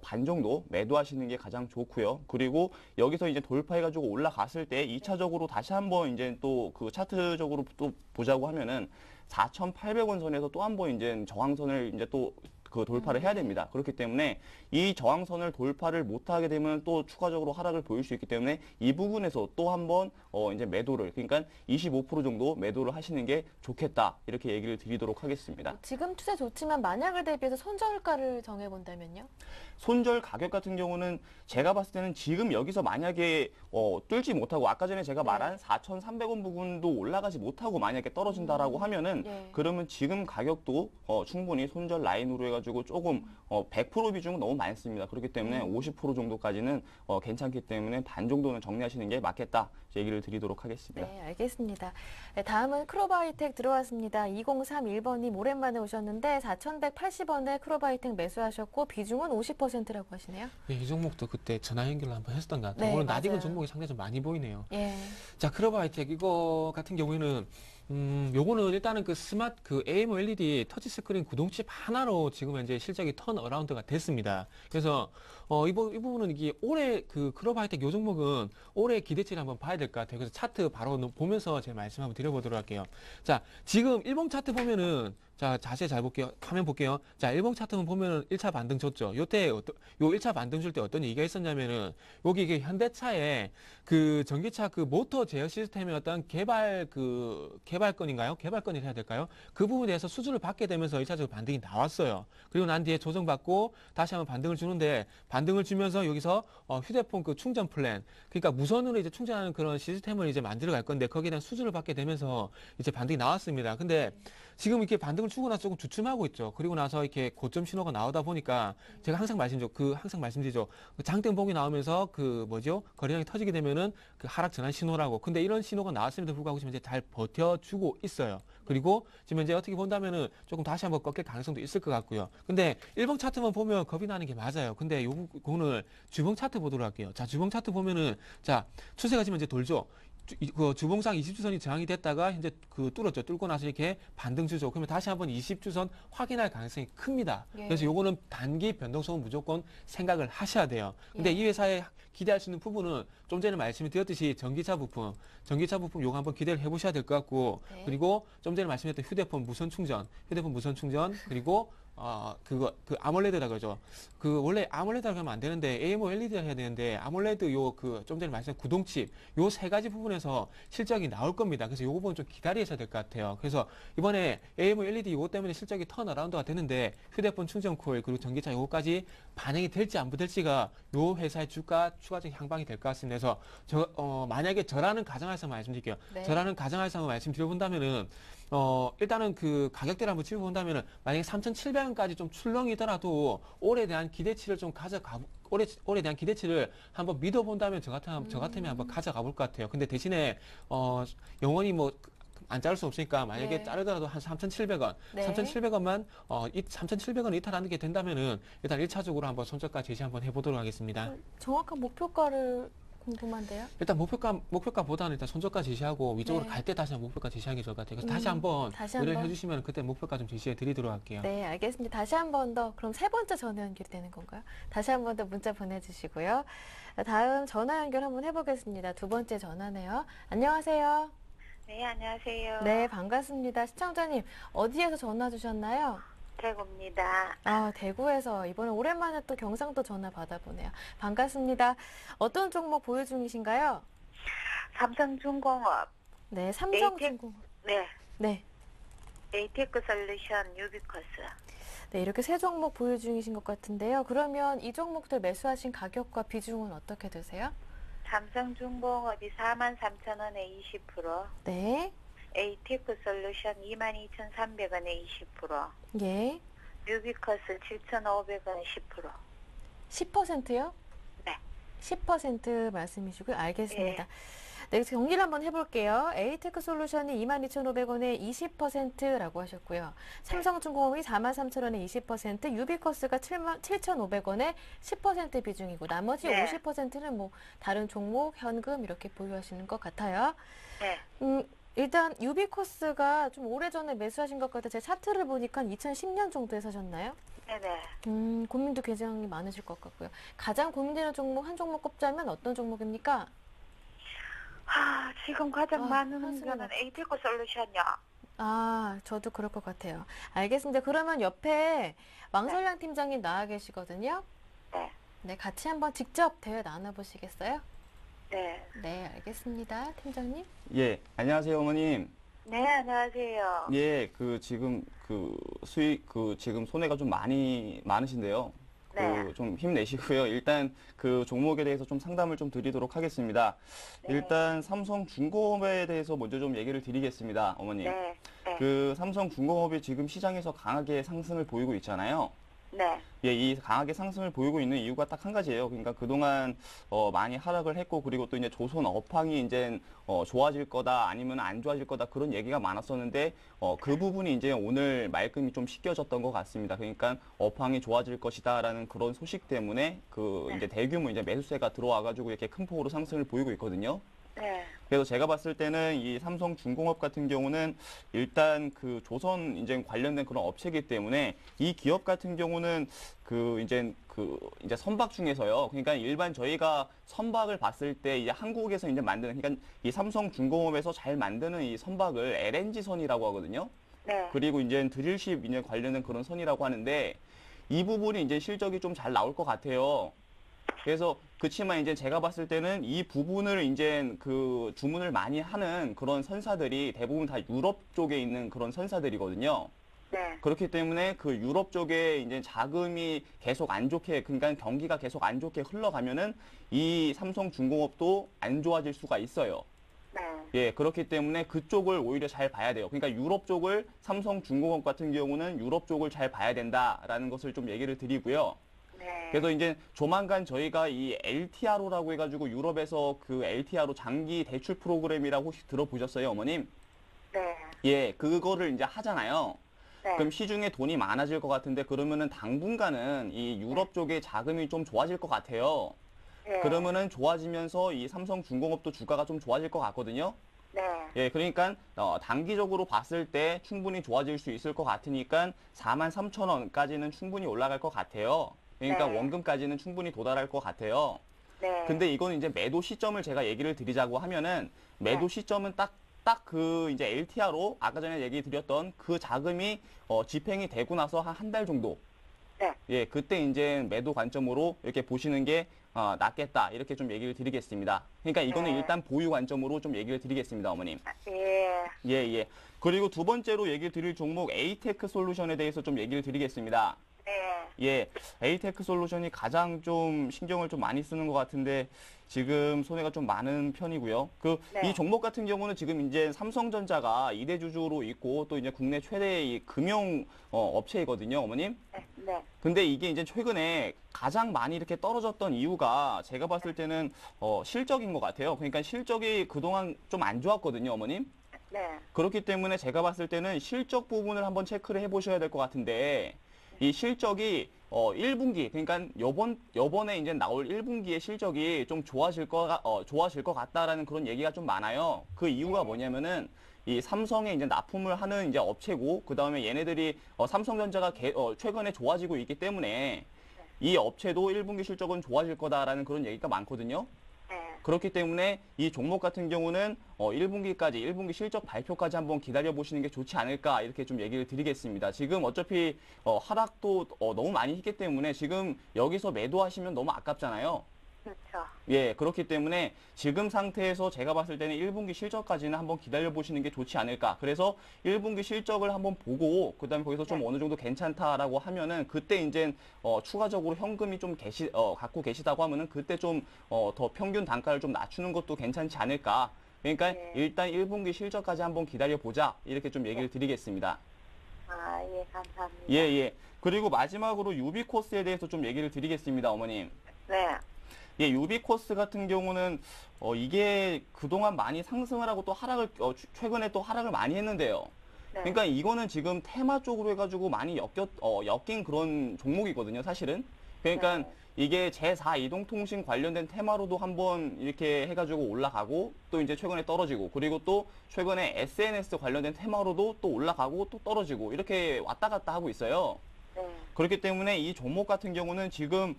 반 정도 매도하시는 게 가장 좋고요. 그리고 여기서 이제 돌파해가지고 올라갔을 때 2차적으로 다시 한번 이제 또 그 차트적으로 또 보자고 하면은 4,800원 선에서 또 한번 이제 저항선을 이제 또 그 돌파를 해야 됩니다. 그렇기 때문에 이 저항선을 돌파를 못하게 되면 또 추가적으로 하락을 보일 수 있기 때문에 이 부분에서 또 한번 이제 매도를, 그러니까 25% 정도 매도를 하시는 게 좋겠다, 이렇게 얘기를 드리도록 하겠습니다. 지금 추세 좋지만 만약을 대비해서 손절가를 정해본다면요? 손절 가격 같은 경우는 제가 봤을 때는 지금 여기서 만약에 뚫지 못하고 아까 전에 제가 말한 4,300원 부분도 올라가지 못하고 만약에 떨어진다라고 하면은 예. 그러면 지금 가격도 충분히 손절 라인으로 해가지고 조금 100% 비중은 너무 많습니다. 그렇기 때문에 50% 정도까지는 괜찮기 때문에 반 정도는 정리하시는 게 맞겠다, 얘기를 드리도록 하겠습니다. 네, 알겠습니다. 네, 다음은 크로바이텍 들어왔습니다. 2031번님 오랜만에 오셨는데 4,180원에 크로바이텍 매수하셨고 비중은 50%라고 하시네요. 네, 이 종목도 그때 전화 연결을 한번 했었던 것 같아요. 네, 오늘 낯익은 맞아요. 종목이 상당히 좀 많이 보이네요. 예. 자, 크로바이텍 이거 같은 경우에는 요거는 일단은 그 스마트 그 AMOLED 터치스크린 구동칩 하나로 지금 현재 실적이 턴 어라운드가 됐습니다. 그래서 이 부분은 이게 올해 그 크로바이텍 요 종목은 올해 기대치를 한번 봐야 될 것 같아요. 그래서 차트 바로 보면서 제 말씀 한번 드려보도록 할게요. 자, 지금 일봉 차트 보면은 자, 자세히 잘 볼게요. 화면 볼게요. 자, 일봉 차트만 보면은 1차 반등 줬죠. 요때 요 1차 반등 줄 때 어떤 얘기가 있었냐면은 여기 이게 현대차의 그 전기차 그 모터 제어 시스템의 어떤 개발건인가요? 개발건이라 해야 될까요? 그 부분에 대해서 수주를 받게 되면서 1차적으로 반등이 나왔어요. 그리고 난 뒤에 조정받고 다시 한번 반등을 주는데 반등을 주면서 여기서 휴대폰 그 충전 플랜, 그러니까 무선으로 이제 충전하는 그런 시스템을 이제 만들어 갈 건데 거기에 대한 수주를 받게 되면서 이제 반등이 나왔습니다. 근데 지금 이렇게 반등을 주고 나서 조금 주춤하고 있죠. 그리고 나서 이렇게 고점 신호가 나오다 보니까 제가 항상 말씀드리죠. 그 장대봉이 나오면서 그 뭐죠? 거래량이 터지게 되면은 그 하락 전환 신호라고. 근데 이런 신호가 나왔음에도 불구하고 지금 이제 잘 버텨주고 있어요. 그리고 지금 이제 어떻게 본다면은 조금 다시 한번 꺾일 가능성도 있을 것 같고요. 근데 일봉 차트만 보면 겁이 나는 게 맞아요. 근데 요거는 주봉 차트 보도록 할게요. 자, 주봉 차트 보면은 자, 추세가 지금 이제 돌죠. 그 주봉상 20주선이 저항이 됐다가 현재 그 뚫었죠. 뚫고 나서 이렇게 반등 주죠. 그러면 다시 한번 20주선 확인할 가능성이 큽니다. 예. 그래서 요거는 단기 변동성은 무조건 생각을 하셔야 돼요. 근데 예. 이 회사에 기대할 수 있는 부분은 좀 전에 말씀을 드렸듯이 전기차 부품 요거 한번 기대를 해보셔야 될 것 같고, 네. 그리고 좀 전에 말씀드렸던 휴대폰 무선 충전, 그리고 그 아몰레드라 그러죠. 그 원래 아몰레드라고 하면 안 되는데 AMOLED라 해야 되는데 아몰레드 좀 전에 말씀드린 구동칩 요 세 가지 부분에서 실적이 나올 겁니다. 그래서 요거 부분 좀 기다리셔야 될 것 같아요. 그래서 이번에 AMOLED 요거 때문에 실적이 턴 어라운드가 되는데 휴대폰 충전 코일 그리고 전기차 요거까지 반영이 될지 안 될지가 요 회사의 주가 추가적인 향방이 될 것 같습니다. 그래서 만약에 저라는 가정하에서 말씀드릴게요. 네. 저라는 가정하에서 말씀드려본다면은 일단은 그 가격대를 한번 짚어본다면은 만약에 3,700원까지 좀 출렁이더라도 올해에 대한 기대치를 좀 올해에 대한 기대치를 한번 믿어본다면 저 같으면 한번 가져가 볼 것 같아요. 근데 대신에 영원히 뭐 안 자를 수 없으니까 만약에 네. 자르더라도 한 3,700원, 네. 3,700원만 3,700원 이탈하는 게 된다면은 일단 1차적으로 한번 손절가 제시 한번 해보도록 하겠습니다. 정확한 목표가를 궁금한데요. 일단 목표가보다는 일단 손절가 제시하고 위쪽으로 네. 갈 때 다시 한번 목표가 제시하는 게 좋을 것 같아요. 그래서 다시 한번 다시 의뢰를 한번. 해주시면 그때 목표가 좀 제시해 드리도록 할게요. 네, 알겠습니다. 다시 한 번 더, 그럼 세 번째 전화 연결이 되는 건가요? 다시 한 번 더 문자 보내주시고요. 다음 전화 연결 한번 해보겠습니다. 두 번째 전화네요. 안녕하세요. 네, 안녕하세요. 네, 반갑습니다. 시청자님, 어디에서 전화 주셨나요? 대구입니다. 아, 대구에서 이번에 오랜만에 또 경상도 전화 받아보네요. 반갑습니다. 어떤 종목 보유 중이신가요? 삼성중공업, 네, 삼성중공업. 네, 네. 에이테크 솔루션, 유비커스. 네, 이렇게 세 종목 보유 중이신 것 같은데요. 그러면 이 종목들 매수하신 가격과 비중은 어떻게 되세요? 삼성중공업이 43,000원에 20%, 네, 에이테크 솔루션 22,300원에 20%, 예, 유비커스 7,500원에 10%. 10%요? 네. 10% 말씀이시고요. 알겠습니다. 예. 네, 정리를 한번 해볼게요. 에이테크 솔루션이 22,500원에 20%라고 하셨고요. 삼성중공업이 43,000원에 20%, 유비커스가 7,500원에 10% 비중이고 나머지 네. 50%는 뭐 다른 종목, 현금 이렇게 보유하시는 것 같아요. 네. 일단 유비커스가 좀 오래전에 매수하신 것 같아요. 제 차트를 보니까 2010년 정도에 사셨나요? 네네. 고민도 굉장히 많으실 것 같고요. 가장 고민되는 종목 한 종목 꼽자면 어떤 종목입니까? 지금 가장 많은 한숨이 거는 나- 에이테크 솔루션이요. 아, 저도 그럴 것 같아요. 알겠습니다. 그러면 옆에 왕설량 팀장님 나와 계시거든요. 네. 네, 같이 한번 직접 대화 나눠보시겠어요? 네. 네, 알겠습니다. 팀장님. 예, 안녕하세요, 어머님. 네, 안녕하세요. 예, 지금 수익 지금 손해가 좀 많으신데요. 네. 좀 힘내시고요. 일단 그 종목에 대해서 좀 상담을 좀 드리도록 하겠습니다. 네. 일단 삼성중공업에 대해서 먼저 좀 얘기를 드리겠습니다, 어머님. 네. 네. 그 삼성중공업이 지금 시장에서 강하게 상승을 보이고 있잖아요. 네. 예, 이 강하게 상승을 보이고 있는 이유가 딱 한 가지예요. 그러니까 그동안 많이 하락을 했고, 그리고 또 이제 조선 업황이 이제 좋아질 거다 아니면 안 좋아질 거다 그런 얘기가 많았었는데 그 부분이 이제 오늘 말끔히 좀 씻겨졌던 것 같습니다. 그러니까 업황이 좋아질 것이다라는 그런 소식 때문에 이제 대규모 이제 매수세가 들어와가지고 이렇게 큰 폭으로 상승을 보이고 있거든요. 네. 그래서 제가 봤을 때는 이 삼성중공업 같은 경우는 일단 그 조선 이제 관련된 그런 업체이기 때문에 이 기업 같은 경우는 이제 선박 중에서요. 그러니까 일반 저희가 선박을 봤을 때 이제 한국에서 이제 만드는 그러니까 이 삼성중공업에서 잘 만드는 이 선박을 LNG 선이라고 하거든요. 네. 그리고 이제 드릴십 이제 관련된 그런 선이라고 하는데 이 부분이 이제 실적이 좀 잘 나올 것 같아요. 그래서 그치만 이제 제가 봤을 때는 이 부분을 이제 주문을 많이 하는 그런 선사들이 대부분 다 유럽 쪽에 있는 그런 선사들이거든요. 네. 그렇기 때문에 그 유럽 쪽에 이제 자금이 계속 안 좋게, 그러니까 경기가 계속 안 좋게 흘러가면은 이 삼성중공업도 안 좋아질 수가 있어요. 네. 예, 그렇기 때문에 그쪽을 오히려 잘 봐야 돼요. 그러니까 유럽 쪽을 삼성중공업 같은 경우는 유럽 쪽을 잘 봐야 된다라는 것을 좀 얘기를 드리고요. 네. 그래서 이제 조만간 저희가 이 LTRO라고 해가지고 유럽에서 그 LTRO 장기 대출 프로그램이라고 혹시 들어보셨어요, 어머님? 네. 예, 그거를 이제 하잖아요. 네. 그럼 시중에 돈이 많아질 것 같은데 그러면은 당분간은 이 유럽 쪽에 자금이 좀 좋아질 것 같아요. 네. 그러면은 좋아지면서 이 삼성중공업도 주가가 좀 좋아질 것 같거든요. 네. 예, 그러니까 단기적으로 봤을 때 충분히 좋아질 수 있을 것 같으니까 43,000원까지는 충분히 올라갈 것 같아요. 그러니까 네. 원금까지는 충분히 도달할 것 같아요. 네. 근데 이거는 이제 매도 시점을 제가 얘기를 드리자고 하면은 매도 네. 시점은 딱 이제 LTR로 아까 전에 얘기 드렸던 그 자금이 집행이 되고 나서 한 달 정도. 네. 예, 그때 이제 매도 관점으로 이렇게 보시는 게 낫겠다. 이렇게 좀 얘기를 드리겠습니다. 그러니까 이거는 네. 일단 보유 관점으로 좀 얘기를 드리겠습니다, 어머님. 예. 예, 예. 그리고 두 번째로 얘기 드릴 종목 에이테크 솔루션에 대해서 좀 얘기를 드리겠습니다. 네. 예, 에이테크 솔루션이 가장 좀 신경을 좀 많이 쓰는 것 같은데 지금 손해가 좀 많은 편이고요. 네. 이 종목 같은 경우는 지금 이제 삼성전자가 2대 주주로 있고 또 이제 국내 최대의 이 금융 업체이거든요, 어머님. 네. 네. 근데 이게 이제 최근에 가장 많이 이렇게 떨어졌던 이유가 제가 봤을 때는 실적인 것 같아요. 그러니까 실적이 그동안 좀 안 좋았거든요, 어머님. 네. 그렇기 때문에 제가 봤을 때는 실적 부분을 한번 체크를 해보셔야 될 것 같은데 이 실적이 1분기 그러니까 요번에 이제 나올 1분기의 실적이 좀 좋아질 것 같다라는 그런 얘기가 좀 많아요. 그 이유가 뭐냐면은 이 삼성에 이제 납품을 하는 이제 업체고 그다음에 얘네들이 삼성전자가 최근에 좋아지고 있기 때문에 이 업체도 1분기 실적은 좋아질 거다라는 그런 얘기가 많거든요. 네. 그렇기 때문에 이 종목 같은 경우는 1분기 실적 발표까지 한번 기다려 보시는 게 좋지 않을까 이렇게 좀 얘기를 드리겠습니다. 지금 어차피 하락도 너무 많이 했기 때문에 지금 여기서 매도하시면 너무 아깝잖아요. 그렇죠. 예, 그렇기 때문에 지금 상태에서 제가 봤을 때는 1분기 실적까지는 한번 기다려 보시는 게 좋지 않을까. 그래서 1분기 실적을 한번 보고 그다음에 거기서 좀 어느 정도 괜찮다라고 하면은 그때 이제 추가적으로 현금이 좀 갖고 계시다고 하면은 그때 좀 더 평균 단가를 좀 낮추는 것도 괜찮지 않을까. 그러니까 네. 일단 1분기 실적까지 한번 기다려 보자. 이렇게 좀 얘기를 드리겠습니다. 아, 예, 감사합니다. 예, 예. 그리고 마지막으로 유비코스에 대해서 좀 얘기를 드리겠습니다, 어머님. 네. 예, 유비코스 같은 경우는 이게 그동안 많이 상승을 하고 또 최근에 또 하락을 많이 했는데요. 네. 그러니까 이거는 지금 테마 쪽으로 해가지고 많이 엮인 그런 종목이거든요, 사실은. 그러니까 네. 이게 제4 이동통신 관련된 테마로도 한번 이렇게 해가지고 올라가고 또 이제 최근에 떨어지고 그리고 또 최근에 SNS 관련된 테마로도 또 올라가고 또 떨어지고 이렇게 왔다 갔다 하고 있어요. 네. 그렇기 때문에 이 종목 같은 경우는 지금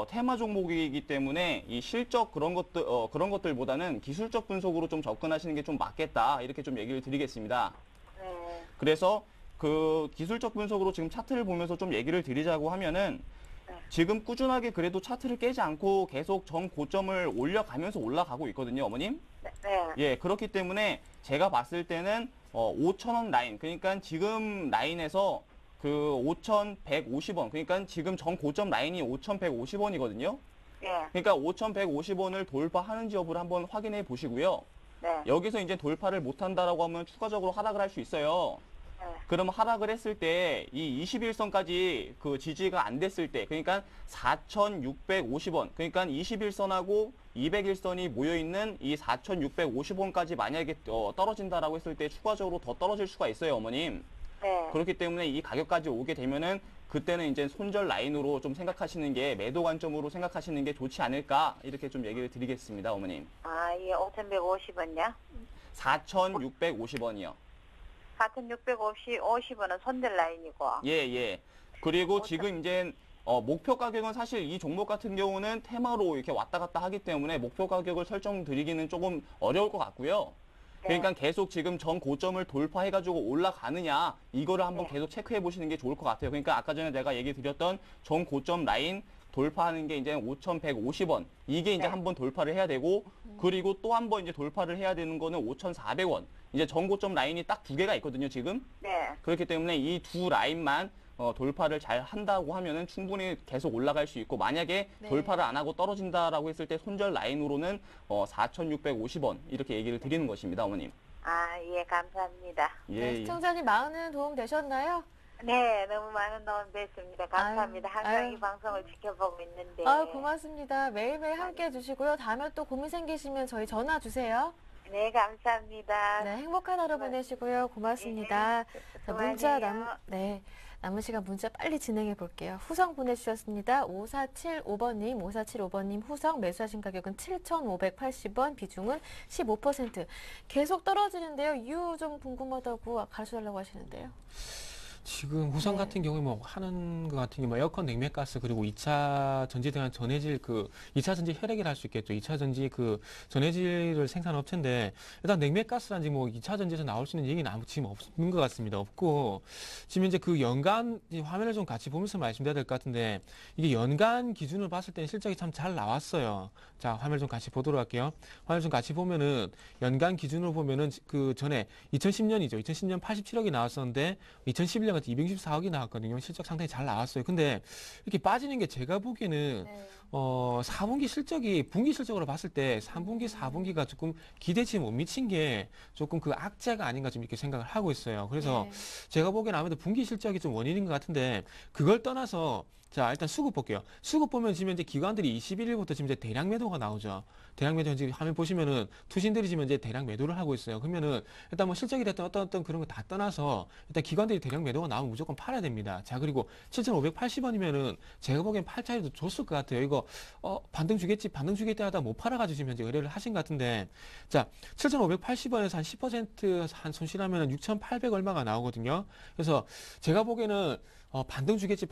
테마 종목이기 때문에 이 실적 그런 것들보다는 기술적 분석으로 좀 접근하시는 게 좀 맞겠다 이렇게 좀 얘기를 드리겠습니다. 네. 그래서 그 기술적 분석으로 지금 차트를 보면서 좀 얘기를 드리자고 하면은 지금 꾸준하게 그래도 차트를 깨지 않고 계속 전 고점을 올려가면서 올라가고 있거든요, 어머님. 네. 네. 예, 그렇기 때문에 제가 봤을 때는 5,000원 라인, 그러니까 지금 라인에서 그 5,150원, 그러니까 지금 전 고점 라인이 5,150원이거든요. 네. 그러니까 5,150원을 돌파하는지 여부를 한번 확인해 보시고요. 네. 여기서 이제 돌파를 못한다라고 하면 추가적으로 하락을 할 수 있어요. 네. 그럼 하락을 했을 때 이 21선까지 그 지지가 안 됐을 때 그러니까 4,650원 그러니까 21선하고 201선이 모여있는 이 4,650원까지 만약에 떨어진다라고 했을 때 추가적으로 더 떨어질 수가 있어요, 어머님. 네. 그렇기 때문에 이 가격까지 오게 되면은 그때는 이제 손절 라인으로 좀 생각하시는 게 매도 관점으로 생각하시는 게 좋지 않을까 이렇게 좀 얘기를 드리겠습니다, 어머님. 아, 예, 5,150원요? 4,650원이요. 4,650원은 손절 라인이고. 예, 예. 그리고 지금 이제 목표 가격은 사실 이 종목 같은 경우는 테마로 이렇게 왔다 갔다 하기 때문에 목표 가격을 설정드리기는 조금 어려울 것 같고요. 네. 그러니까 계속 지금 전 고점을 돌파해가지고 올라가느냐 이거를 한번 네. 계속 체크해 보시는 게 좋을 것 같아요. 그러니까 아까 전에 내가 얘기 드렸던 전 고점 라인 돌파하는 게 이제 5,150원 이게 이제 네. 한번 돌파를 해야 되고 그리고 또 한번 이제 돌파를 해야 되는 거는 5,400원 이제 전 고점 라인이 딱 두 개가 있거든요, 지금. 네. 그렇기 때문에 이 두 라인만 돌파를 잘 한다고 하면은 충분히 계속 올라갈 수 있고 만약에 네. 돌파를 안 하고 떨어진다라고 했을 때 손절 라인으로는 4,650원 이렇게 얘기를 드리는 것입니다, 어머님. 아, 예, 감사합니다. 예, 네, 예. 시청자님 많은 도움 되셨나요? 네, 너무 많은 도움 됐습니다. 감사합니다. 아유, 항상 아유. 이 방송을 지켜보고 있는데. 아유, 고맙습니다. 매일매일 함께 해주시고요. 다음에 또 고민 생기시면 저희 전화 주세요. 네, 감사합니다. 네, 행복한 하루 보내시고요. 고맙습니다. 자, 문자 남은 시간 문자 빨리 진행해 볼게요. 후성 보내주셨습니다. 5475번님 후성 매수하신 가격은 7,580원, 비중은 15%. 계속 떨어지는데요. 이유 좀 궁금하다고 가르쳐달라고 하시는데요. 지금 후성 네. 같은 경우에 뭐 하는 것 같은 경우 에어컨, 냉매가스 그리고 2차 전지 등한 전해질 2차 전지 혈액이라 할 수 있겠죠. 2차 전지 전해질을 생산한 업체인데 일단 냉매가스란지 뭐 2차 전지에서 나올 수 있는 얘기는 지금 없는 것 같습니다. 없고 지금 이제 그 연간 화면을 좀 같이 보면서 말씀드려야 될 것 같은데 이게 연간 기준으로 봤을 때는 실적이 참 잘 나왔어요. 자, 화면을 좀 같이 보도록 할게요. 화면을 좀 같이 보면은 연간 기준으로 보면은 그 전에 2010년이죠. 2010년 87억이 나왔었는데 2011년 때가 264억이 나왔거든요. 실적 상당히 잘 나왔어요. 근데 이렇게 빠지는 게 제가 보기에는 네. 4분기 실적이 분기 실적으로 봤을 때 3분기, 4분기가 조금 기대치에 못 미친 게 조금 그 악재가 아닌가 좀 이렇게 생각을 하고 있어요. 그래서 네. 제가 보기에는 아무래도 분기 실적이 좀 원인인 것 같은데 그걸 떠나서 자, 일단 수급 볼게요. 수급 보면 지금 이제 기관들이 21일부터 지금 이제 대량 매도가 나오죠. 대량 매도 지금 화면 보시면은 투신들이 지금 이제 대량 매도를 하고 있어요. 그러면은 일단 뭐 실적이 됐든 어떤 그런 거 다 떠나서 일단 기관들이 대량 매도가 나오면 무조건 팔아야 됩니다. 자, 그리고 7,580원이면은 제가 보기엔 팔 차이도 줬을 것 같아요. 이거 반등 주겠지 하다 못 팔아가지고 지금 현재 의뢰를 하신 것 같은데 자, 7,580원에서 한 10% 한 손실하면은 6,800 얼마가 나오거든요. 그래서 제가 보기에는 반등 주겠지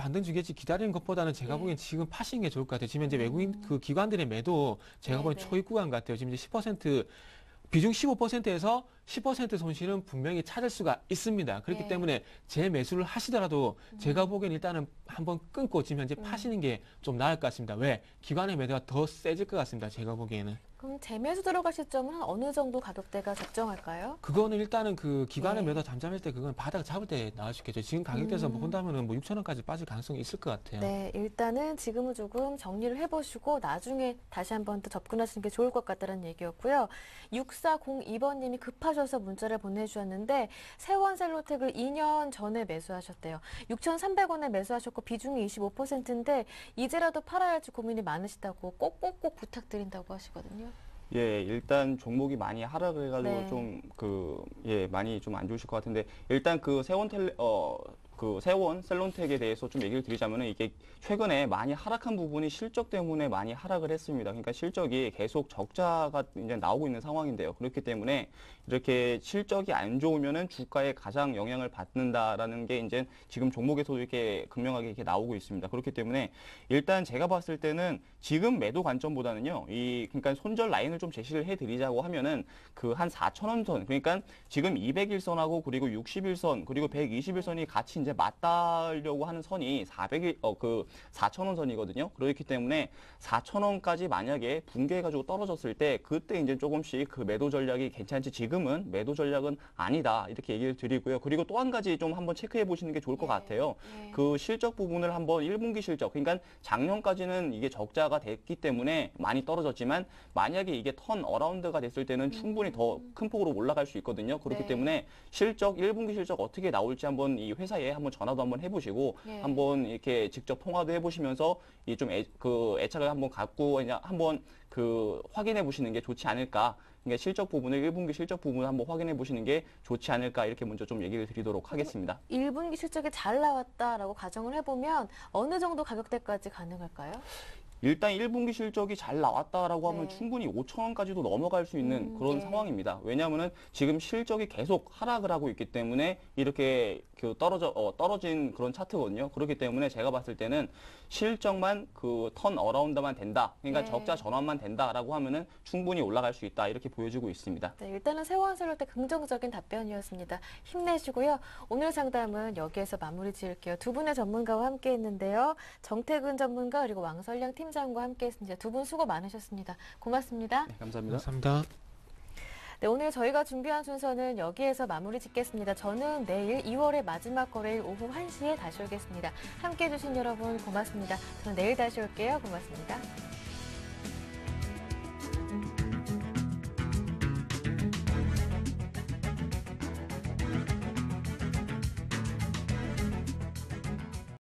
기다리는 것보다는 제가 네. 보기엔 지금 파시는 게 좋을 것 같아요. 지금 이제 외국인 그 기관들의 매도 제가 보기엔 네. 초입 구간 같아요. 지금 이제 10% 비중 15%에서 10% 손실은 분명히 찾을 수가 있습니다. 그렇기 네. 때문에 재매수를 하시더라도 제가 보기엔 일단은 한번 끊고 지금 현재 음. 파시는 게 좀 나을 것 같습니다. 왜? 기관의 매도가 더 세질 것 같습니다. 제가 보기에는. 그럼 재매수 들어갈 시점은 어느 정도 가격대가 적정할까요? 그거는 일단은 그 기관의 네. 매도 잠잠할 때 그건 바닥 잡을 때 나올 수 있겠죠. 지금 가격대에서 본다면은 뭐 6,000원까지 빠질 가능성이 있을 것 같아요. 네, 일단은 지금은 조금 정리를 해보시고 나중에 다시 한번 또 접근하시는 게 좋을 것 같다는 얘기였고요. 6402번님이 급하셔서 문자를 보내주셨는데 세원셀로텍을 2년 전에 매수하셨대요. 6,300원에 매수하셨고 비중이 25%인데 이제라도 팔아야 할지 고민이 많으시다고 꼭꼭꼭 부탁드린다고 하시거든요. 예, 일단 종목이 많이 하락을 해가지고 네. 좀 많이 좀 안 좋으실 것 같은데 일단 그 세원 셀론텍에 대해서 좀 얘기를 드리자면은 이게 최근에 많이 하락한 부분이 실적 때문에 많이 하락을 했습니다. 그러니까 실적이 계속 적자가 이제 나오고 있는 상황인데요. 그렇기 때문에 이렇게 실적이 안 좋으면은 주가에 가장 영향을 받는다라는 게 이제 지금 종목에서도 이렇게 극명하게 이렇게 나오고 있습니다. 그렇기 때문에 일단 제가 봤을 때는 지금 매도 관점보다는요, 그러니까 손절 라인을 좀 제시를 해드리자고 하면은 그 한 4,000원 선, 그러니까 지금 201선하고 그리고 61선 그리고 121선이 같이 이제 맞닿으려고 하는 선이 4,000원 선이거든요. 그렇기 때문에 4,000원까지 만약에 붕괴해가지고 떨어졌을 때 그때 이제 조금씩 그 매도 전략이 괜찮지 지금은 매도 전략은 아니다 이렇게 얘기를 드리고요. 그리고 또 한 가지 좀 한번 체크해 보시는 게 좋을 것 같아요. 그 실적 부분을 한번 1분기 실적, 그러니까 작년까지는 이게 적자가 됐기 때문에 많이 떨어졌지만 만약에 이게 턴 어라운드가 됐을 때는 충분히 더 큰 폭으로 올라갈 수 있거든요. 그렇기 네. 때문에 실적 1분기 실적 어떻게 나올지 한번 이 회사에 한번 전화도 한번 해보시고 네. 한번 이렇게 직접 통화도 해보시면서 이 좀 애착을 한번 갖고 그냥 한번 그 확인해 보시는 게 좋지 않을까. 그러니까 실적 부분을 1분기 실적 부분을 한번 확인해 보시는 게 좋지 않을까 이렇게 먼저 좀 얘기를 드리도록 하겠습니다. 1분기 실적이 잘 나왔다라고 가정을 해보면 어느 정도 가격대까지 가능할까요? 일단 1분기 실적이 잘 나왔다라고 하면 네. 충분히 5,000원까지도 넘어갈 수 있는 그런 네. 상황입니다. 왜냐하면은 지금 실적이 계속 하락을 하고 있기 때문에 이렇게 그 떨어진 그런 차트거든요. 그렇기 때문에 제가 봤을 때는 실적만 그 턴 어라운드만 된다. 그러니까 네. 적자 전환만 된다라고 하면은 충분히 올라갈 수 있다. 이렇게 보여지고 있습니다. 네, 일단은 세원셀로텍 긍정적인 답변이었습니다. 힘내시고요. 오늘 상담은 여기에서 마무리 지을게요. 두 분의 전문가와 함께 했는데요. 정태근 전문가 그리고 왕설량 팀장과 함께 했습니다. 두 분 수고 많으셨습니다. 고맙습니다. 네, 감사합니다. 감사합니다. 네, 오늘 저희가 준비한 순서는 여기에서 마무리 짓겠습니다. 저는 내일 2월의 마지막 거래일 오후 1시에 다시 오겠습니다. 함께해 주신 여러분 고맙습니다. 저는 내일 다시 올게요. 고맙습니다.